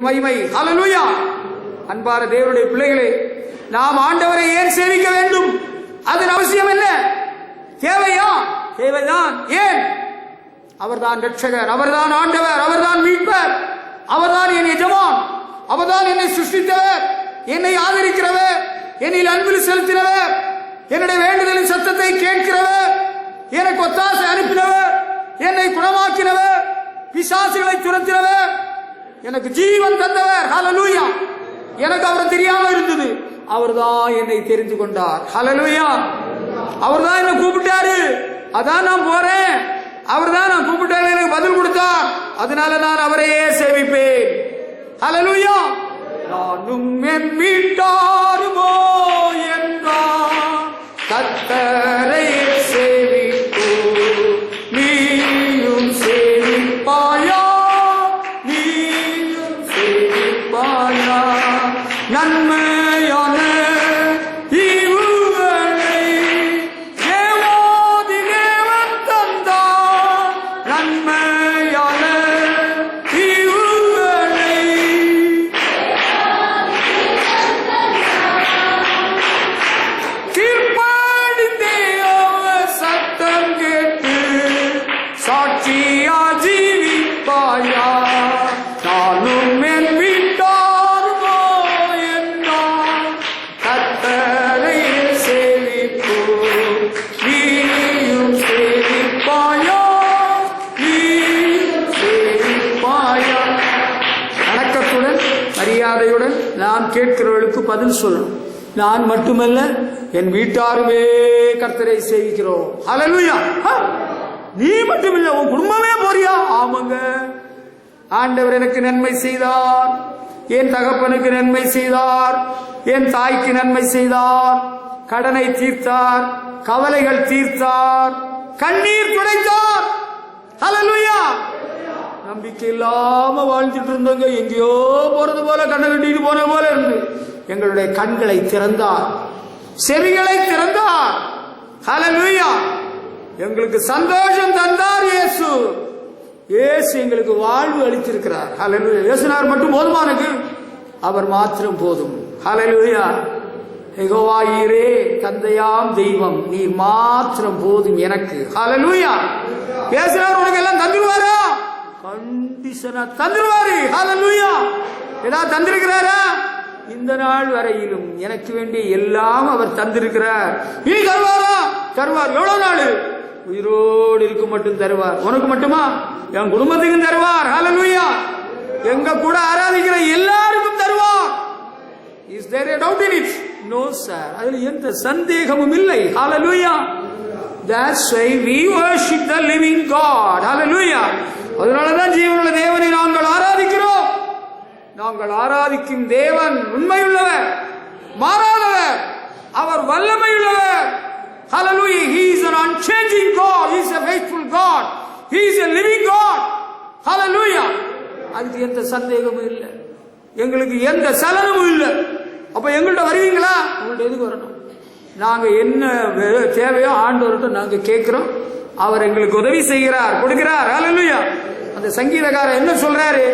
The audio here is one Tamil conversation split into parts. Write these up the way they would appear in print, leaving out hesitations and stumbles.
மகிமை. ஹல்லேலூயா. அன்பான தேவனுடைய பிள்ளைகளே, நாம் ஆண்டவரை ஏன் சேவிக்க வேண்டும்? அதன் அவசியம் என்ன? தேவையா? தேவைதான். ஏன்? அவர்தான் ரட்சகர், அவர்தான் ஆண்டவர், அவர்தான் மீட்பர், அவர்தான் என் எஜமான், அவர்தான் என்னை சிருஷ்டித்தவர், என்னை ஆதரிக்கிறவர், என்னில் அன்பில் செலுத்தினவர், என்னுடைய வேண்டுதலின் சத்தத்தை கேட்கிறவர், எனக்கு ஒத்தாசை அனுப்பினவர், என்னை குணமாக்கினவர், பிசாசுகளை துரத்தினவர், எனக்கு ஜீவன் தந்தவர். ஹல்லேலூயா. எனக்கு அவர் தெரியாம இருந்தது, அவர்தான் என்னை தெரிந்து கொண்டார். ஹல்லேலூயா. அவர்தான் என்னை கூப்பிட்டாரு, அதான் நான் போறேன். அவர்தான் நான் கூப்பிட்டாரு, எனக்கு பதில் கொடுத்தார். அதனால நான் அவரையே சேவிப்பேன். ஹல்லேலூயா. நானும் என் வீட்டாருமோ என்றார் கர்த்தரை சேவிப்போ, நீயும் சேவிப்பாயா, நீயும் சேவிப்பாயா, நன்மையான ஈவுகளை தேவாதி தேவன் தந்தார், நன்மையான ஈவுகளை தீர்ப்படிந்தே அவர் சத்தம் கேட்டு சாட்சியா ஜீவிப்பாயா, நானும் என் வீட்டாருமோ என்றார் கர்த்தரை சேவிப்போ, நீயும் சேவிப்பாயா, நீயும் சேவிப்பாயா. வணக்கத்துடன் மரியாதையுடன் நாம் கேட்கிறவர்களுக்கு பதில் சொல்லணும். நான் மட்டுமல்ல, என் வீட்டாருமே கர்த்தரை சேவிக்கிறோம். ஹல்லேலூயா. நீ மட்டுமில்ல, உன் குடும்பமே போறியா? ஆமாங்க. ஆண்டவர் எனக்கு நன்மை செய்தார், என் தகப்பனுக்கு நன்மை செய்தார், என் தாய்க்கு நன்மை செய்தார், கடனை தீர்த்தார், கவலைகள் தீர்த்தார், கண்ணீர் துடைத்தார். ஹல்லேலூயா. நம்பிக்கை இல்லாம வாழ்ந்துட்டு இருந்தவங்க எங்கேயோ போறது போல, கண்ணை கட்டிட்டு போன போல இருந்து எங்களுடைய கண்களை திறந்தார், செவிகளை திறந்தார். ஹல்லேலூயா. எங்களுக்கு சந்தோஷம் தந்தார் இயேசு. இயேசு எங்களுக்கு வாழ்வு அளித்திருக்கிறார். ஹல்லேலூயா. இயேசுனார் மட்டும் போதுமானது, அவர் மாத்திரம் போதும். ஹல்லேலூயா. யெகோவா ஈரே, தந்தையாம் தெய்வம், நீர் மாத்திரம் போதும் எனக்கு. ஹல்லேலூயா. இயேசுனார் உனக்கு எல்லாம் தந்துருவாரா? கண்டிஷனா தந்துருவாரு. ஹல்லேலூயா. ஏதாவது தந்திருக்கிறாரா? இந்த நாள் வரையிலும் எனக்கு வேண்டிய எல்லாம் அவர் தந்திருக்கிறார். இனி தருவாரா? தருவார். எவ்வளவு நாள்? உயிரோடு இருக்கும் மட்டும் தருவார். உனக்கு மட்டுமா? என் குடும்பத்துக்கும் தருவார். ஹல்லேலூயா. எங்க கூட ஆராதிக்கிற எல்லாருக்கும் தருவார். Is there a doubt in it? No sir, அதில் எந்த சந்தேகமும் இல்லை. ஹல்லேலூயா. That's why we worship the living God. Hallelujah. அதனாலதான் ஜீவனுள்ள தேவனை நாங்கள் ஆராதிக்கிறோம். நாங்கள் ஆராதிக்கும் தேவன் உண்மையுள்ளவர், மாறாதவர், அவர் வல்லமையுள்ளவர். Hallelujah. He is an unchanging God. He is a faithful God. He is a living God. Hallelujah. அதுக்கு எந்த சந்தேகமும் இல்லை, எங்களுக்கு எந்த சலனமும் இல்லை. அப்ப எங்கள்கிட்ட வருவீங்களா? உங்கள்ட்ட எதுக்கு வரணும்? நாங்க என்ன தேவையோ ஆண்டவர்கிட்ட நாங்க கேட்கிறோம், அவர் எங்களுக்கு உதவி செய்கிறார், கொடுக்கிறார். ஹல்லேலூயா. அந்த சங்கீதக்காரர் என்ன சொல்றாரு?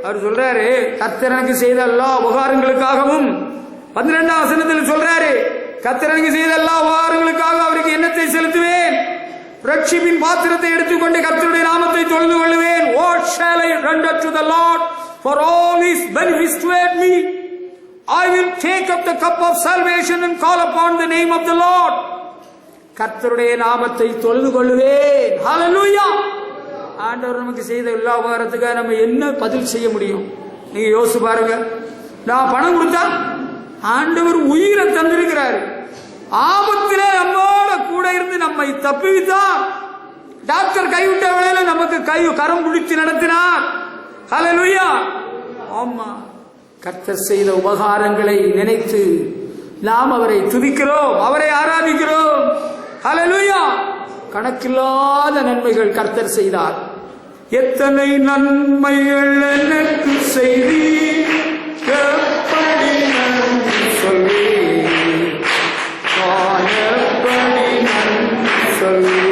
அவர் சொல்றாரு, கர்த்தர் எனக்கு செய்த எல்லா உபகாரங்களுக்காகவும் 12ஆம் வசனத்தில் சொல்றாரு, கர்த்தர் எனக்கு செய்த எல்லா உபகாரங்களுக்காக அவருக்கு எண்ணத்தை செலுத்துவேன், ரட்சிப்பின் பாத்திரத்தை எடுத்துக்கொண்டு கர்த்தருடைய நாமத்தை தொழுது கொள்ளுவேன். What shall I render to the Lord for all his benefits toward me? I will take up the cup of salvation and call upon the name of the Lord. கர்த்தருடைய நாமத்தை தொழுது கொள்ளுவேன். ஹல்லேலூயா. ஆண்டவர் நமக்கு செய்த எல்லா உபகாரத்துக்காக நம்ம என்ன பதில் செய்ய முடியும்? நீங்க யோசிச்சு பாருங்க. நான் பணம் கொடுத்தா ஆண்டவர் உயிரை தந்திருக்கிறாரு, ஆபத்திலே நம்மோட கூட இருந்து நம்மை தப்புவித்தார். டாக்டர் கைவிட்ட வேளையில நமக்கு கரம் பிடித்து நடத்தினார். ஹல்லேலூயா. ஆமா, கர்த்தர் செய்த உபகாரங்களை நினைத்து நாம் அவரை துதிக்கிறோம், அவரை ஆராதிக்கிறோம். ஹல்லேலூயா. கணக்கில்லாத நன்மைகள் கர்த்தர் செய்தார். எத்தனை நன்மைகள் எனக்கு செய்தீர், எப்படி நன்றி சொல்லி, எப்படி நன்றி சொல்லி.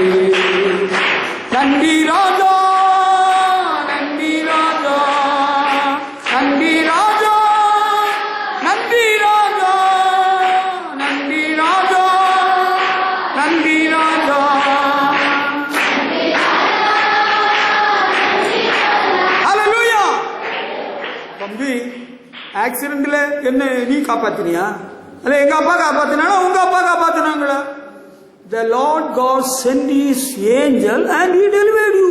நன்றி ராஜா, நன்றி ராஜா, நன்றி ராஜா. தம்பி, ஆக்சிடென்ட்ல என்ன நீ காப்பாத்தினியா? அல்ல எங்க அப்பா காப்பாத்தினா உங்க அப்பா காப்பாத்தினாங்களா? The Lord God sent His angel and He delivered you.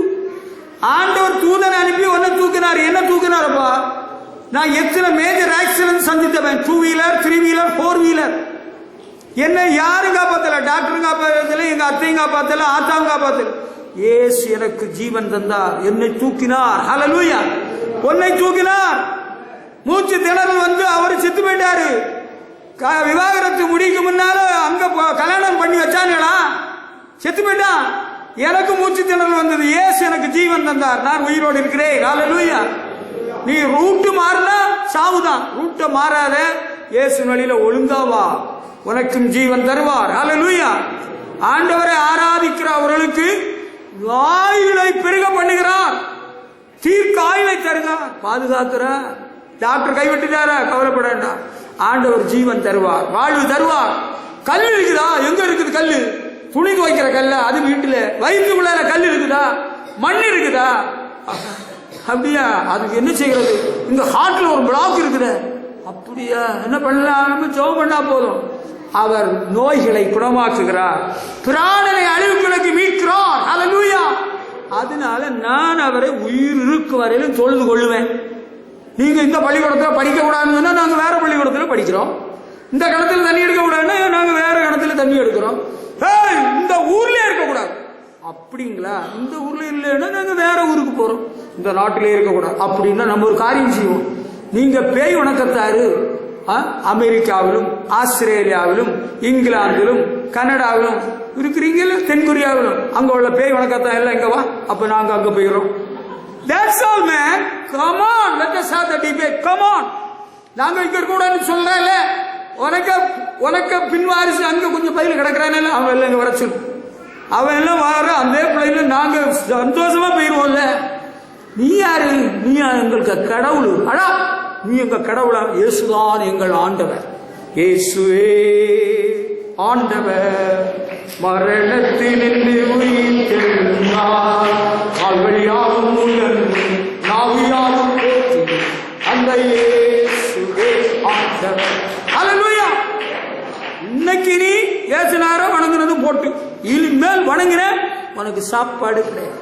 ஆண்டவர் தூதன் அனுப்பி ஒன்ன தூக்கினார். என்ன தூக்கினாரப்பா? நான் எத்தனை மேஜர் ஆக்சிடென்ட் சந்தித்தவன். 2 வீலர், 3 வீலர், 4 வீலர். என்ன யாரும் காப்பாத்தல, டாக்டரும் காப்பாத்தல, எங்க அத்தையும் காப்பாத்தல, ஆத்தாவும் காப்பாத்தல. இயேசு எனக்கு ஜீவன் தந்தார், என்னை தூக்கினார். ஹல்லேலூயா. உன்னை தூக்கினார். மூச்சு திணறல் வந்து அவர் செத்து போயிட்டாரு. விவாகரத்து முடிக்கு முன்னால அங்க கல்யாணம் பண்ணி வச்சானுங்களா, செத்து போயிட்டான். எனக்கு மூச்சு திணறல் வந்தது, இயேசு எனக்கு ஜீவன் தந்தார், நான் உயிரோடு இருக்கிறேன். ஹல்லேலூயா. நீ ரூட்டு மாறினா சாவுதான், ரூட்டை மாறாத இயேசு வழியில ஒழுங்காவா, உனக்கும் ஜீவன் தருவார். ஹல்லேலூயா. ஆண்டவரை ஆராதிக்கிற அவர்களுக்கு ஆயுளை பெருக பண்ணுகிறார், தீர்க்க ஆயுளை தருகிறார், பாதுகாக்கிறார். டாக்டர் கைவிட்டுட்டாரா, கவலைப்பட வேண்டாம். ஆண்டவர் ஜீவன் தருவார், வாழ்வு தருவார். கல் இருக்குதா? எங்க இருக்குது கல்லு? துணி துவைக்கிற கல்ல, அது வீட்டுல. வயிற்றுக்குள்ள கல் இருக்குதா? மண் இருக்குதா? அப்படியா? அதுக்கு என்ன செய்கிறது? இந்த ஹார்ட்ல ஒரு பிளாக் இருக்குது. அப்படியா? என்ன பண்ணலாம்? ஜெபம் பண்ணா போதும். அவர் நோய்களை குணமாக்குகிறார், பிராணனை அழிவுகளுக்கு மீட்கிறார். ஹல்லேலூயா. அதனால நான் அவரை உயிர் இருக்கு வரையிலும் தொழுது கொள்ளுவேன். நீங்க இந்த பள்ளிக்கூடத்தில் படிக்க கூடாதுன்னு சொன்னா நாங்க வேற பள்ளிக்கூடத்தில் படிக்கிறோம். இந்த கிணத்துல தண்ணி எடுக்க கூடாதுன்னா நாங்க வேற கிணத்துல தண்ணி எடுக்கிறோம். இந்த ஊர்ல இருக்கக்கூடாது அப்படிங்களா? இந்த ஊர்ல இல்லைன்னா நாங்க வேற ஊருக்கு போறோம். இந்த நாட்டிலே இருக்கக்கூடாது அப்படின்னா நம்ம ஒரு காரியம் செய்வோம். நீங்க பேய் வணக்கத்தாரு அமெரிக்காவிலும் ஆஸ்திரேலியாவிலும் இங்கிலாந்திலும் கனடாவிலும் இருக்கிறீங்களா, தென்கொரியாவிலும் அங்க உள்ள பேய் வணக்கத்தான் எல்லாம் இங்க வா, அப்ப நாங்க அங்க போயிடும். That's all man. Come on, let us have the debate. Come on. நாங்க இங்க இருக்கக்கூடாதுன்னு சொல்றேன்ல, உனக்கு பின்வாரிசு அங்க கொஞ்சம் பயில கிடக்குறானே, அவன் எல்லாம் இங்க வர சொல்லு. அவன் எல்லாம் வர அந்த பிள்ளைல நாங்க சந்தோஷமா போயிருவோம்ல. நீ யாரு? நீ எங்களுக்கு கடவுள். அடா, நீ எங்க கடவுளா? இயேசுதான் எங்கள் ஆண்டவர். இயேசுவே ஆண்டவர், மரணத்தினின்று உயிர்த்தெழுந்தார், கால்வழியாகும் உயர்ந்து நாவியாகும் போற்றி, அந்த இயேசுவே ஆண்டவர். ஹல்லேலூயா. இன்னைக்கு நீ இயேசுநார வணங்குனது போட்டு, இனிமேல் வணங்கின உனக்கு சாப்பாடு கிடையாது.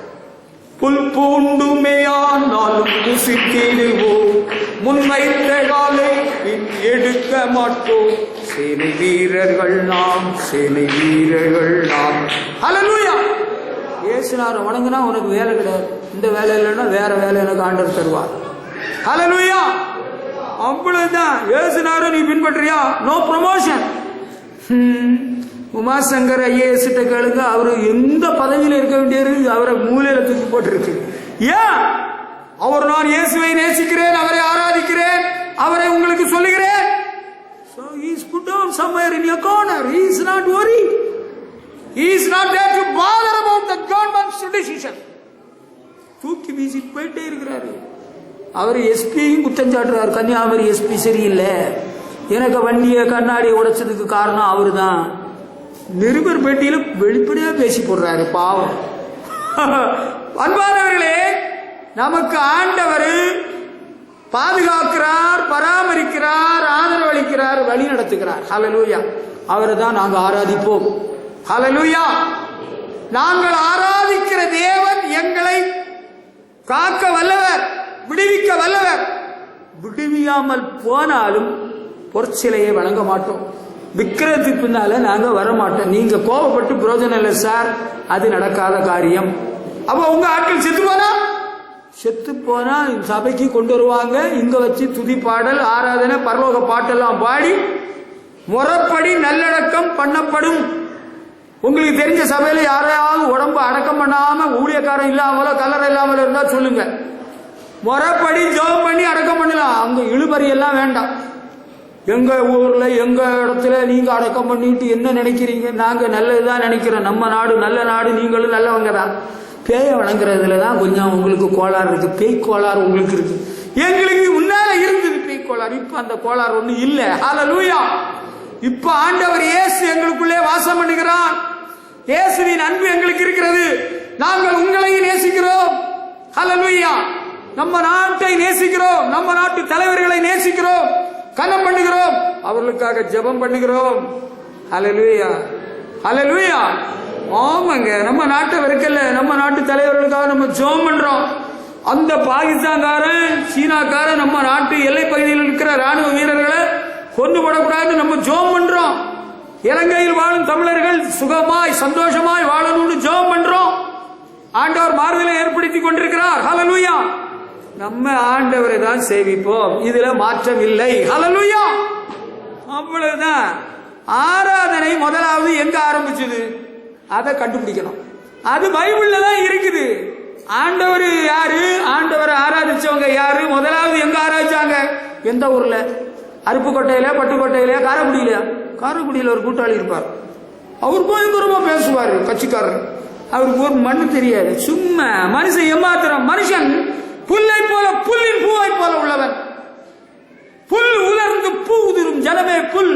புல் பூண்டுமையானாலும் புசித்திடுவோம், முன்வைத்த காலை பின் எடுக்க மாட்டோம், சேனை வீரர்கள் நாம், சேனை வீரர்கள் நாம். ஹல்லேலூயா. இயேசுநார வணங்குனா உனக்கு வேலை கிடையாது. இந்த வேலை இல்லைன்னா வேற வேலை எனக்கு ஆண்டவர் தருவார். ஹல்லேலூயா. அவ்வளவுதான். இயேசுநார நீ பின்பற்றியா? No promotion. உமாசங்கர் ஐஏஎஸ் கேளுங்க, அவரு எந்த பதவியில் இருக்க வேண்டியது, அவரை மூலையில தூக்கி போட்டிருக்கு. ஏன்? அவர் நான் இயேசுவை நேசிக்கிறேன், அவரை ஆராதிக்கிறேன், அவரை உங்களுக்கு சொல்லுகிறேன். So he is put down somewhere in your corner. He is not worried. He is not there to bother about the government's decision. தூக்கி வீசி போயிட்டே இருக்கிறாரு. அவர் எஸ்பியும் குற்றம் சாட்டுறாரு, கன்னியாகுமரி எஸ்பி சரியில்லை, எனக்கு வண்டியை கண்ணாடியை உடைச்சதுக்கு காரணம் அவரு தான். நிருபர் பேட்டியில வெளிப்படையா பேசி போடுறாரு, பாவம். அன்பானவர்களே, நமக்கு ஆண்டவர் பாதுகாக்கிறார், பராமரிக்கிறார், ஆதரவு அளிக்கிறார், வழி நடத்துகிறார். ஹல்லேலூயா. அவரை தான் நாங்க ஆராதிப்போம். ஹல்லேலூயா. நாங்கள் ஆராதிக்கிற தேவன் எங்களை காக்க வல்லவர், விடுவிக்க வல்லவர். விடுவியாமல் போனாலும் பொற்சிலையை வணங்க மாட்டோம், விக்கிரத்துக்கு பின்னால நாங்க வர மாட்டோம். நீங்க கோபப்பட்டு பிரயோஜனம் இல்லை சார், அது நடக்காத காரியம். அப்ப உங்க ஆட்கள் செத்து போனா சபைக்கு கொண்டு வருவாங்க, இங்க வச்சு துதி பாடல், ஆராதனை, பரலோக பாட்டெல்லாம் பாடி முறைப்படி நல்லடக்கம் பண்ணப்படும். உங்களுக்கு தெரிஞ்ச சபையில யாரையாவது உடம்பு அடக்கம் பண்ணாம ஊழியக்காரன் இல்லாமலோ கல்லறை இல்லாமலோ இருந்தா சொல்லுங்க, முறைப்படி ஜெபம் பண்ணி அடக்கம் பண்ணலாம். அங்க இழுபறி எல்லாம் வேண்டாம். எங்க ஊர்ல எங்க இடத்துல நீங்க அடக்கம் பண்ணிட்டு என்ன நினைக்கிறீங்க? நாங்க நல்லதுதான் நினைக்கிறோம். நம்ம நாடு நல்ல நாடு, நீங்களும் நல்லவங்க தான். பேய வணங்குறதுல தான் கொஞ்சம் உங்களுக்கு கோளாறு இருக்கு, பேய் கோளாறு உங்களுக்கு இருக்கு. எங்களுக்கு முன்னால இருந்தது பேய் கோளாறு, இப்ப அந்த கோளாறு ஒண்ணு இல்ல. ஹல்லேலூயா. இப்ப ஆண்டவர் இயேசு எங்களுக்குள்ளே வாசம் பண்ணுகிறார். இயேசுவின் அன்பு எங்களுக்கு இருக்கிறது. நாங்கள் உங்களையும் நேசிக்கிறோம். ஹல்லேலூயா. நம்ம நாட்டை நேசிக்கிறோம், நம்ம நாட்டு தலைவர்களை நேசிக்கிறோம், கனம் பண்ணுகிறோம், அவர்களுக்காக ஜெபம் பண்ணுகிறோம். ஹல்லேலூயா, ஹல்லேலூயா. ஆமாங்க, நம்ம நாட்டை வெறுக்கல, நம்ம நாட்டு தலைவர்களுக்காக நம்ம ஜெபம் பண்றோம். அந்த பாகிஸ்தான்காரன் சீனாக்காரன் நம்ம நாட்டு எல்லை பகுதியில் இருக்கிற ராணுவ வீரர்களை கொண்டு போடக்கூடாது நம்ம ஜெபம் பண்றோம். இலங்கையில் வாழும் தமிழர்கள் சுகமாய் சந்தோஷமாய் வாழணும்னு ஜெபம் பண்றோம். ஆண்டவர் மாறுதலை ஏற்படுத்தி கொண்டிருக்கிறார். ஹல்லேலூயா. நம்ம ஆண்டவரை தான் சேவிப்போம், இதுல மாற்றம் இல்லை. ஹல்லேலூயா. அவ்வளவுதான். ஆராதனை முதலாவது எங்க ஆரம்பிச்சது அதை கண்டுபிடிக்கணும். அது பைபிள்ல தான் இருக்குது. ஆண்டவர் யாரு, ஆண்டவரை ஆராதிச்சவங்க யாரு, முதலாவது எங்க ஆராதிச்சாங்க, எந்த ஊர்ல, அருப்புக்கோட்டையில, பட்டுக்கோட்டையில, காரைக்குடியில. காரைக்குடியில் ஒரு கூட்டாளி இருப்பார், அவர் பயங்கரமா பேசுவார், கட்சிக்காரர். அவருக்கு ஒரு மண்ணு தெரியாது, சும்மா மனுஷன் ஏமாத்திரம். மனுஷன் புல்லை போல, புல்லின் பூவை போல உள்ளவன். புல் உலர்ந்து பூ உதிரும் ஜனமே புல்.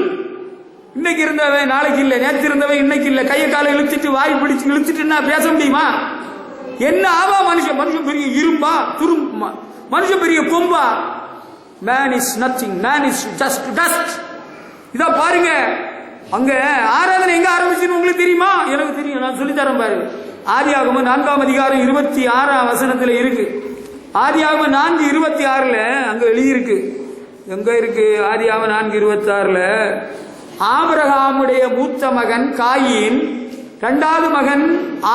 இன்னைக்கு இருந்தவன் நாளைக்கு இல்லை, நேற்று இருந்தவன் இன்னைக்கு இல்லை. கையை காலை இழுத்துட்டு வாய் பிடிச்சு இழுத்துட்டு பேச முடியுமா? என்ன ஆவா மனுஷன்? மனுஷன் பெரிய இரும்பா, துரும்பா, மனுஷன் பெரிய கொம்பா? Man is nothing, man is just dust. இத பாருங்க, அங்க ஆராதனை எங்க ஆரம்பிச்சுன்னு உங்களுக்கு தெரியுமா? எனக்கு தெரியும், நான் சொல்லித்தரேன் பாரு. ஆதியாகமம் 4ஆம் அதிகாரம் 26ஆம் வசனத்துல இருக்கு. ஆதியாகமம் 4:26 அங்க எழுதியிருக்கு. எங்க இருக்கு? ஆதியாகமம் 4:26 ஆபிரகாமுடைய மூத்த மகன் காயின், இரண்டாவது மகன்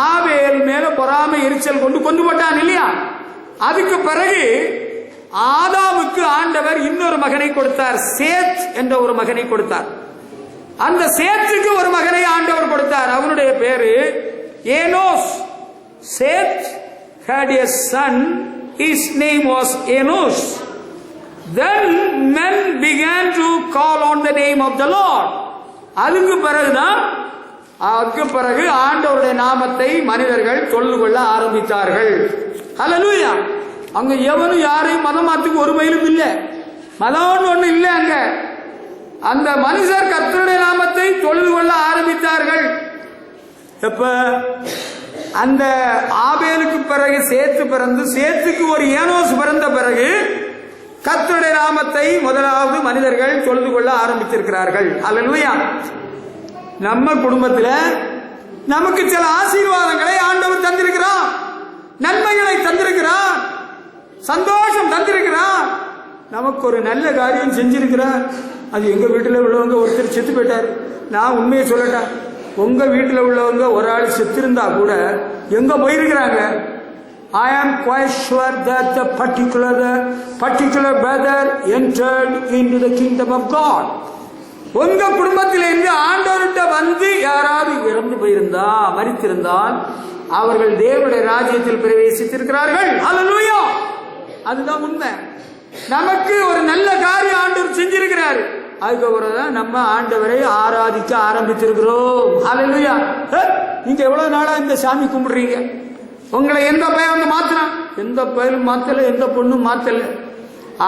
ஆபேல் மேல பொறாமை எரிச்சல் கொண்டு கொண்டு போட்டான் இல்லையா? அதுக்கு பிறகு ஆதாமுக்கு ஆண்டவர் இன்னொரு மகனை கொடுத்தார், சேத் என்ற ஒரு மகனை கொடுத்தார். அந்த சேத்துக்கு ஒரு மகனை ஆண்டவர் கொடுத்தார், அவனுடைய பேரு ஏனோஸ். சேத் had a son, his name was Enos. Then men began to call on the name of the Lord. அதுக்கு பிறகு ஆண்டவருடைய நாமத்தை மனிதர்கள் தொழுது கொள்ள ஆரம்பித்தார்கள். ஹல்லேலூயா. அங்க எவனும் யாரையும் மதம் மாத்துக்கு ஒரு பயிலும் இல்ல, மதம் ஒண்ணு இல்ல. அங்க அந்த மனுஷர் கர்த்தருடைய நாமத்தை தொழுது கொள்ள ஆரம்பித்தார்கள். எப்ப அந்த ஆபேலுக்கு பிறகு சேத்து பிறந்து, சேத்துக்கு ஒரு ஏனோஸ் பிறந்த பிறகு கர்த்தருடைய நாமத்தை முதலாவது மனிதர்கள் தொழுது கொள்ள ஆரம்பித்திருக்கிறார்கள். ஹல்லேலூயா. நம்ம குடும்பத்துல நமக்கு சில ஆசீர்வாதங்களை ஆண்டவர் தந்திருக்கிறார், நன்மைகளை தந்திருக்கிறார், சந்தோஷம் தந்திருக்கிறார், நமக்கு ஒரு நல்ல காரியம் செஞ்சிருக்கிறார். அது எங்க வீட்டுல உள்ளவங்க ஒருத்தர் செத்து போயிட்டார். நான் உண்மையை சொல்லட்டா, உங்க வீட்டுல உள்ளவங்க ஒரு ஆள் செத்திருந்தா கூட எங்க போயிருக்கிறாங்க? I am quite sure that the particular brother entered into the kingdom of God. உங்க குடும்பத்திலிருந்து ஆண்டவர்கிட்ட வந்து யாராவது இறந்து போயிருந்தா, மரித்திருந்தால் அவர்கள் தேவனுடைய ராஜ்யத்தில் பிரவேசித்திருக்கிறார்கள். ஹல்லேலூயா. அதுதான் உண்மை. நமக்கு ஒரு நல்ல காரியம் ஆண்டவர் செஞ்சிருக்கிறார். அதுக்கப்புறம் நம்ம ஆண்டவரை ஆராதிக்க ஆரம்பித்திருக்கிறோம். ஹல்லேலூயா. நீங்க எவ்வளவு நாளா இந்த சாமி கும்பிடுறீங்க? உங்களை எந்த பையன் வந்து மாத்தினான்? எந்த பையனும் மாத்தல, எந்த பொண்ணும் மாத்தல.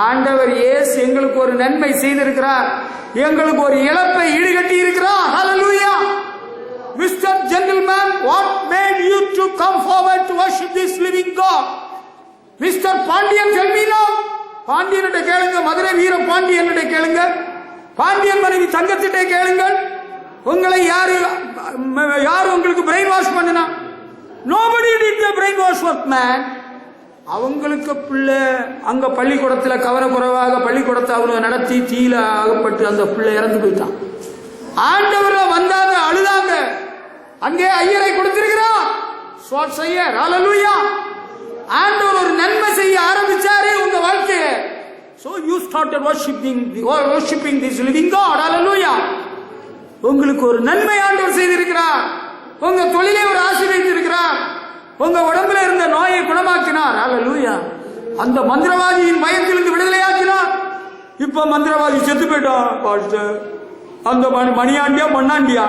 ஆண்டவர் இயேசு எங்களுக்கு ஒரு நன்மை செய்திருக்கிறார், எங்களுக்கு ஒரு இழப்பை ஈடுகட்டி இருக்கிறார். ஹல்லேலூயா. Mr. Gentleman, what made you to come forward to worship this living God? Mr. Pandian, tell me now. பாண்டியன்கிட்ட கேளுங்க, மதுரை வீர பாண்டியன்கிட்ட கேளுங்க, பாண்டியன் மனைவி தங்கத்திட்ட கேளுங்கள். உங்களை யாரு உங்களுக்கு பிரெயின் வாஷ் பண்ணினா? Nobody did the brain wash work, man. அவங்களுக்கு பிள்ளை அங்க பள்ளிக்கூடத்துல கவனக்குறைவாக பள்ளிக்கூடத்தை அவங்க நடத்தி தீயில ஆகப்பட்டு அந்த பிள்ளை இறந்து போயிட்டான். ஆண்டவர் வந்தாங்க, அழுதாங்க. அங்கே ஐயரை கொடுத்திருக்கிறார். ஹல்லேலூயா. ஆண்டவர் ஒரு நன்மை செய்ய ஆரம்பிச்சாரு உங்க வாழ்க்கைய. So you started worshiping this living God. Hallelujah. உங்களுக்கு ஒரு நன்மை ஆண்டவர் செய்திருக்கிறார். உங்க தொழிலை ஒரு ஆசீர்வதித்திருக்கிறார். உங்க உடம்புல இருந்த நோயை குணமாக்கினார். ஹல்லேலூயா. அந்த மந்திரவாதியின் பயத்திலிருந்து விடுதலையாக்கினார். இப்ப மந்திரவாதி செத்து போயிட்டான் பாஸ்டர். அந்த மணியாண்டியா மண்ணாண்டியா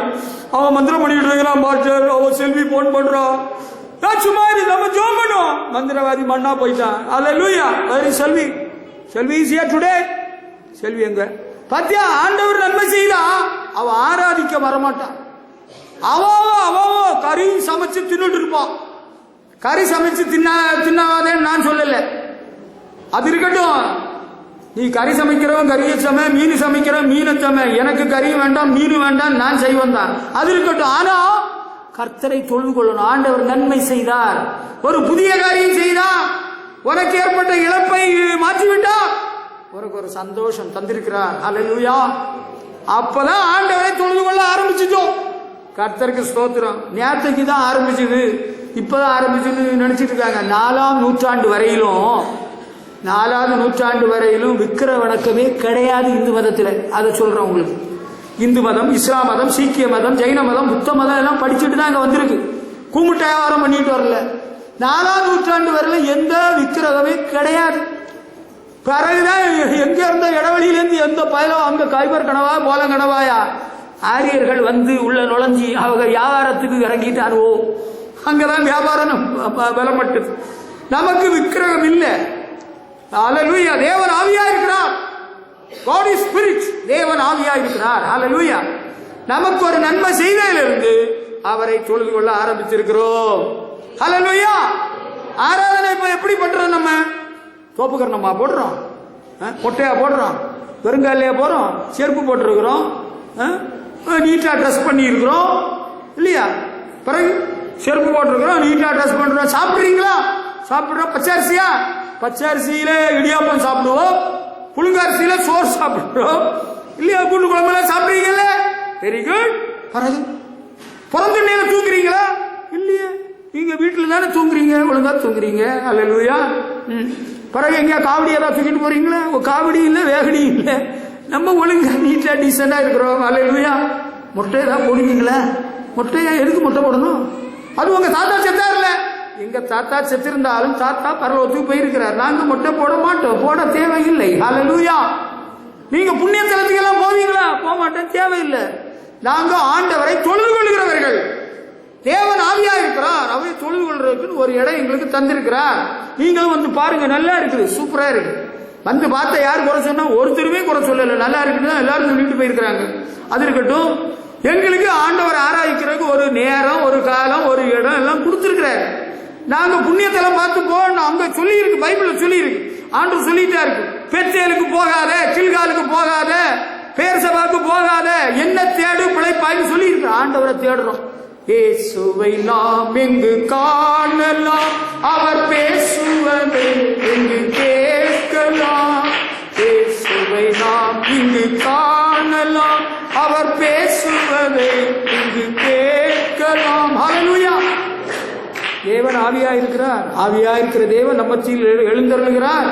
அவன் மந்திரம் பண்ணிட்டு இருக்கிறான் பாஸ்டர். அவன் செல்வி போன் பண்றான். சும்மா நம்ம ஜோம் பண்ணுவோம். மந்திரவாதி மண்ணா போயிட்டான். Hallelujah. Very Selvi is here today. Selvi எங்க பத்தியா? ஆண்டவர் நன்மை செய்தா அவ ஆராதிக்க வரமாட்டான். அவோ கறி சமைச்சு தின்னுட்டு இருப்பான். கறி சமைச்சு தின்னாதேன்னு நான் சொல்லல. அது இருக்கட்டும். நீ கறி சமைக்கிறவன் கறியை சமை, மீன் சமைக்கிறவன் மீனை சமை. எனக்கு கறி வேண்டாம், மீன் வேண்டாம், நான் செய்வன் தான். அது இருக்கட்டும். ஆனா கர்த்தரை தொழுது கொள்ளணும். ஆண்டவர் நன்மை செய்தார், ஒரு புதிய காரியம் செய்தார், உனக்கு ஏற்பட்ட இழப்பை மாற்றிவிட்டார், உனக்கு ஒரு சந்தோஷம் தந்திருக்கிறார். அல்லேலூயா. அப்பதான் ஆண்டவரை தொழுது கொள்ள ஆரம்பிச்சிட்டோம். கர்த்தருக்கு ஸ்தோத்திரம். நேற்றுக்கு தான் ஆரம்பிச்சது, இப்பதான் ஆரம்பிச்சுன்னு நினைச்சிட்டு இருக்காங்க. 4ஆம் நூற்றாண்டு வரையிலும் விக்கிர வணக்கமே கிடையாது இந்து மதத்தில். அதை சொல்றேன் உங்களுக்கு. இந்து மதம், இஸ்லாம் மதம், சீக்கிய மதம், ஜெயின மதம், புத்த மதம் எல்லாம் படிச்சுட்டு தான் இங்க வந்திருக்கு. கும்பிட்டு வியாபாரம் பண்ணிட்டு வரல. 4ஆம் நூற்றாண்டு வரையில எந்த விக்கிரகமே கிடையாது. பிறகுதான் எங்க இருந்த இடவெளியிலேருந்து எந்த பயலம் அங்க கைபர் கணவா போல கணவாயா ஆரியர்கள் வந்து உள்ள நுழைஞ்சி அவங்க வியாபாரத்துக்கு இறங்கிட்டாரோ, அங்கதான் வியாபாரம் பலப்பட்டது. நமக்கு விக்கிரகம் இல்லை. அல்லேலூயா. தேவன் ஆவியா இருக்கிறார். God is spirit. தேவன் ஆவியா இருக்கிறார். அல்லேலூயா. நமக்கு ஒரு நன்மை செய்ததிலிருந்து அவரை தொழுது கொள்ள ஆரம்பிச்சிருக்கிறோம். அல்லேலூயா. ஆராதனை இப்ப எப்படி பண்றோம்? நம்ம தோப்புக்கரணமா போடுறோம், பொட்டையா போடுறோம், வெறுங்காலையா போறோம், செருப்பு போட்டிருக்கிறோம், நீட்டா ட்ரெஸ் பண்ணி இருக்கிறோம் இல்லையா? பிறகு செருப்பு போட்டிருக்கிறோம், நீட்டா ட்ரெஸ் பண்றோம். சாப்பிடுறீங்களா? சாப்பிடுறோம். பச்சரிசியா? பச்சரிசியில இடியாப்பம் சாப்பிடுவோம், புழுங்கரிசியில சோறு சாப்பிடுறோம் இல்லையா? கூண்டு குழம்பெல்லாம் சாப்பிடுறீங்கல்ல? Very good. பிறகு பிறந்த நேரம் தூங்குறீங்களா? இல்லையே. நீங்க வீட்டுல தானே தூங்குறீங்க, ஒழுங்கா தூங்குறீங்க. அல்லேலூயா. பிறகு எங்கேயா காவடி ஏதாவது தூக்கிட்டு போறீங்களா? காவடி இல்லை, வேகடி இல்லை. நம்ம ஒழுங்கா நீட்டா டீசெண்டா இருக்கிறோம். அல்லேலூயா. முட்டை ஏதாவது போடுவீங்களா? முட்டையா எதுக்கு முட்டை போடணும்? அது உங்க தாத்தா செத்தார்ல. எங்க தாத்தா செத்திருந்தாலும் தாத்தா பரலோகத்துக்கு போயிருக்கிறார். நாங்க முட்டை போட மாட்டோம், போட தேவையில்லை. அல்லேலூயா. நீங்க புண்ணிய தலத்துக்கு எல்லாம் போவீங்களா? போக மாட்டேன், தேவையில்லை. நாங்க ஆண்டவரை தொழுது கொள்கிறவர்கள். தேவன் ஆவியா இருக்கிறார், அவரை தொழுது கொள்றதுக்கு ஒரு இடம் எங்களுக்கு தந்திருக்கிறார். நீங்களும் வந்து பாருங்க, நல்லா இருக்குது, சூப்பரா இருக்கு. வந்து பார்த்த யார் குறை சொன்னா? ஒருத்தருமே குறை சொல்லல. நல்லா இருக்குன்னு எல்லாரும் சொல்லிட்டு போயிருக்கிறாங்க. அது இருக்கட்டும். எங்களுக்கு ஆண்டவர் ஆராய்க்கிறதுக்கு ஒரு நேரம், ஒரு காலம், ஒரு இடம் எல்லாம் கொடுத்திருக்கிறார். நாங்க புண்ணியத்தெல்லாம் பார்த்து போகணும். அங்க சொல்லி இருக்கு, பைபிள்ல சொல்லி இருக்கு. ஆண்டவர் சொல்லிட்டா இருக்கு, பெத்தேலுக்கு போகாத, கில்காலுக்கு போகாத, பேர்சபாக்கு போகாத, என்ன தேடு பிழைப்பாய்னு சொல்லி இருக்கு. ஆண்டவரை தேடுறோம். இயேசுவை நாம் எங்கு காணலாம், அவர் பேசுவதை எங்கு கேட்கலாம். இயேசுவை நாம் இங்கு காணலாம், அவர் பேசுவதை இங்கு கேட்கலாம். ஹல்லேலூயா. தேவன் ஆவியா இருக்கிறார். ஆவியா இருக்கிற தேவன் நம்ம மத்தியில் எழுந்தருளுகிறார்.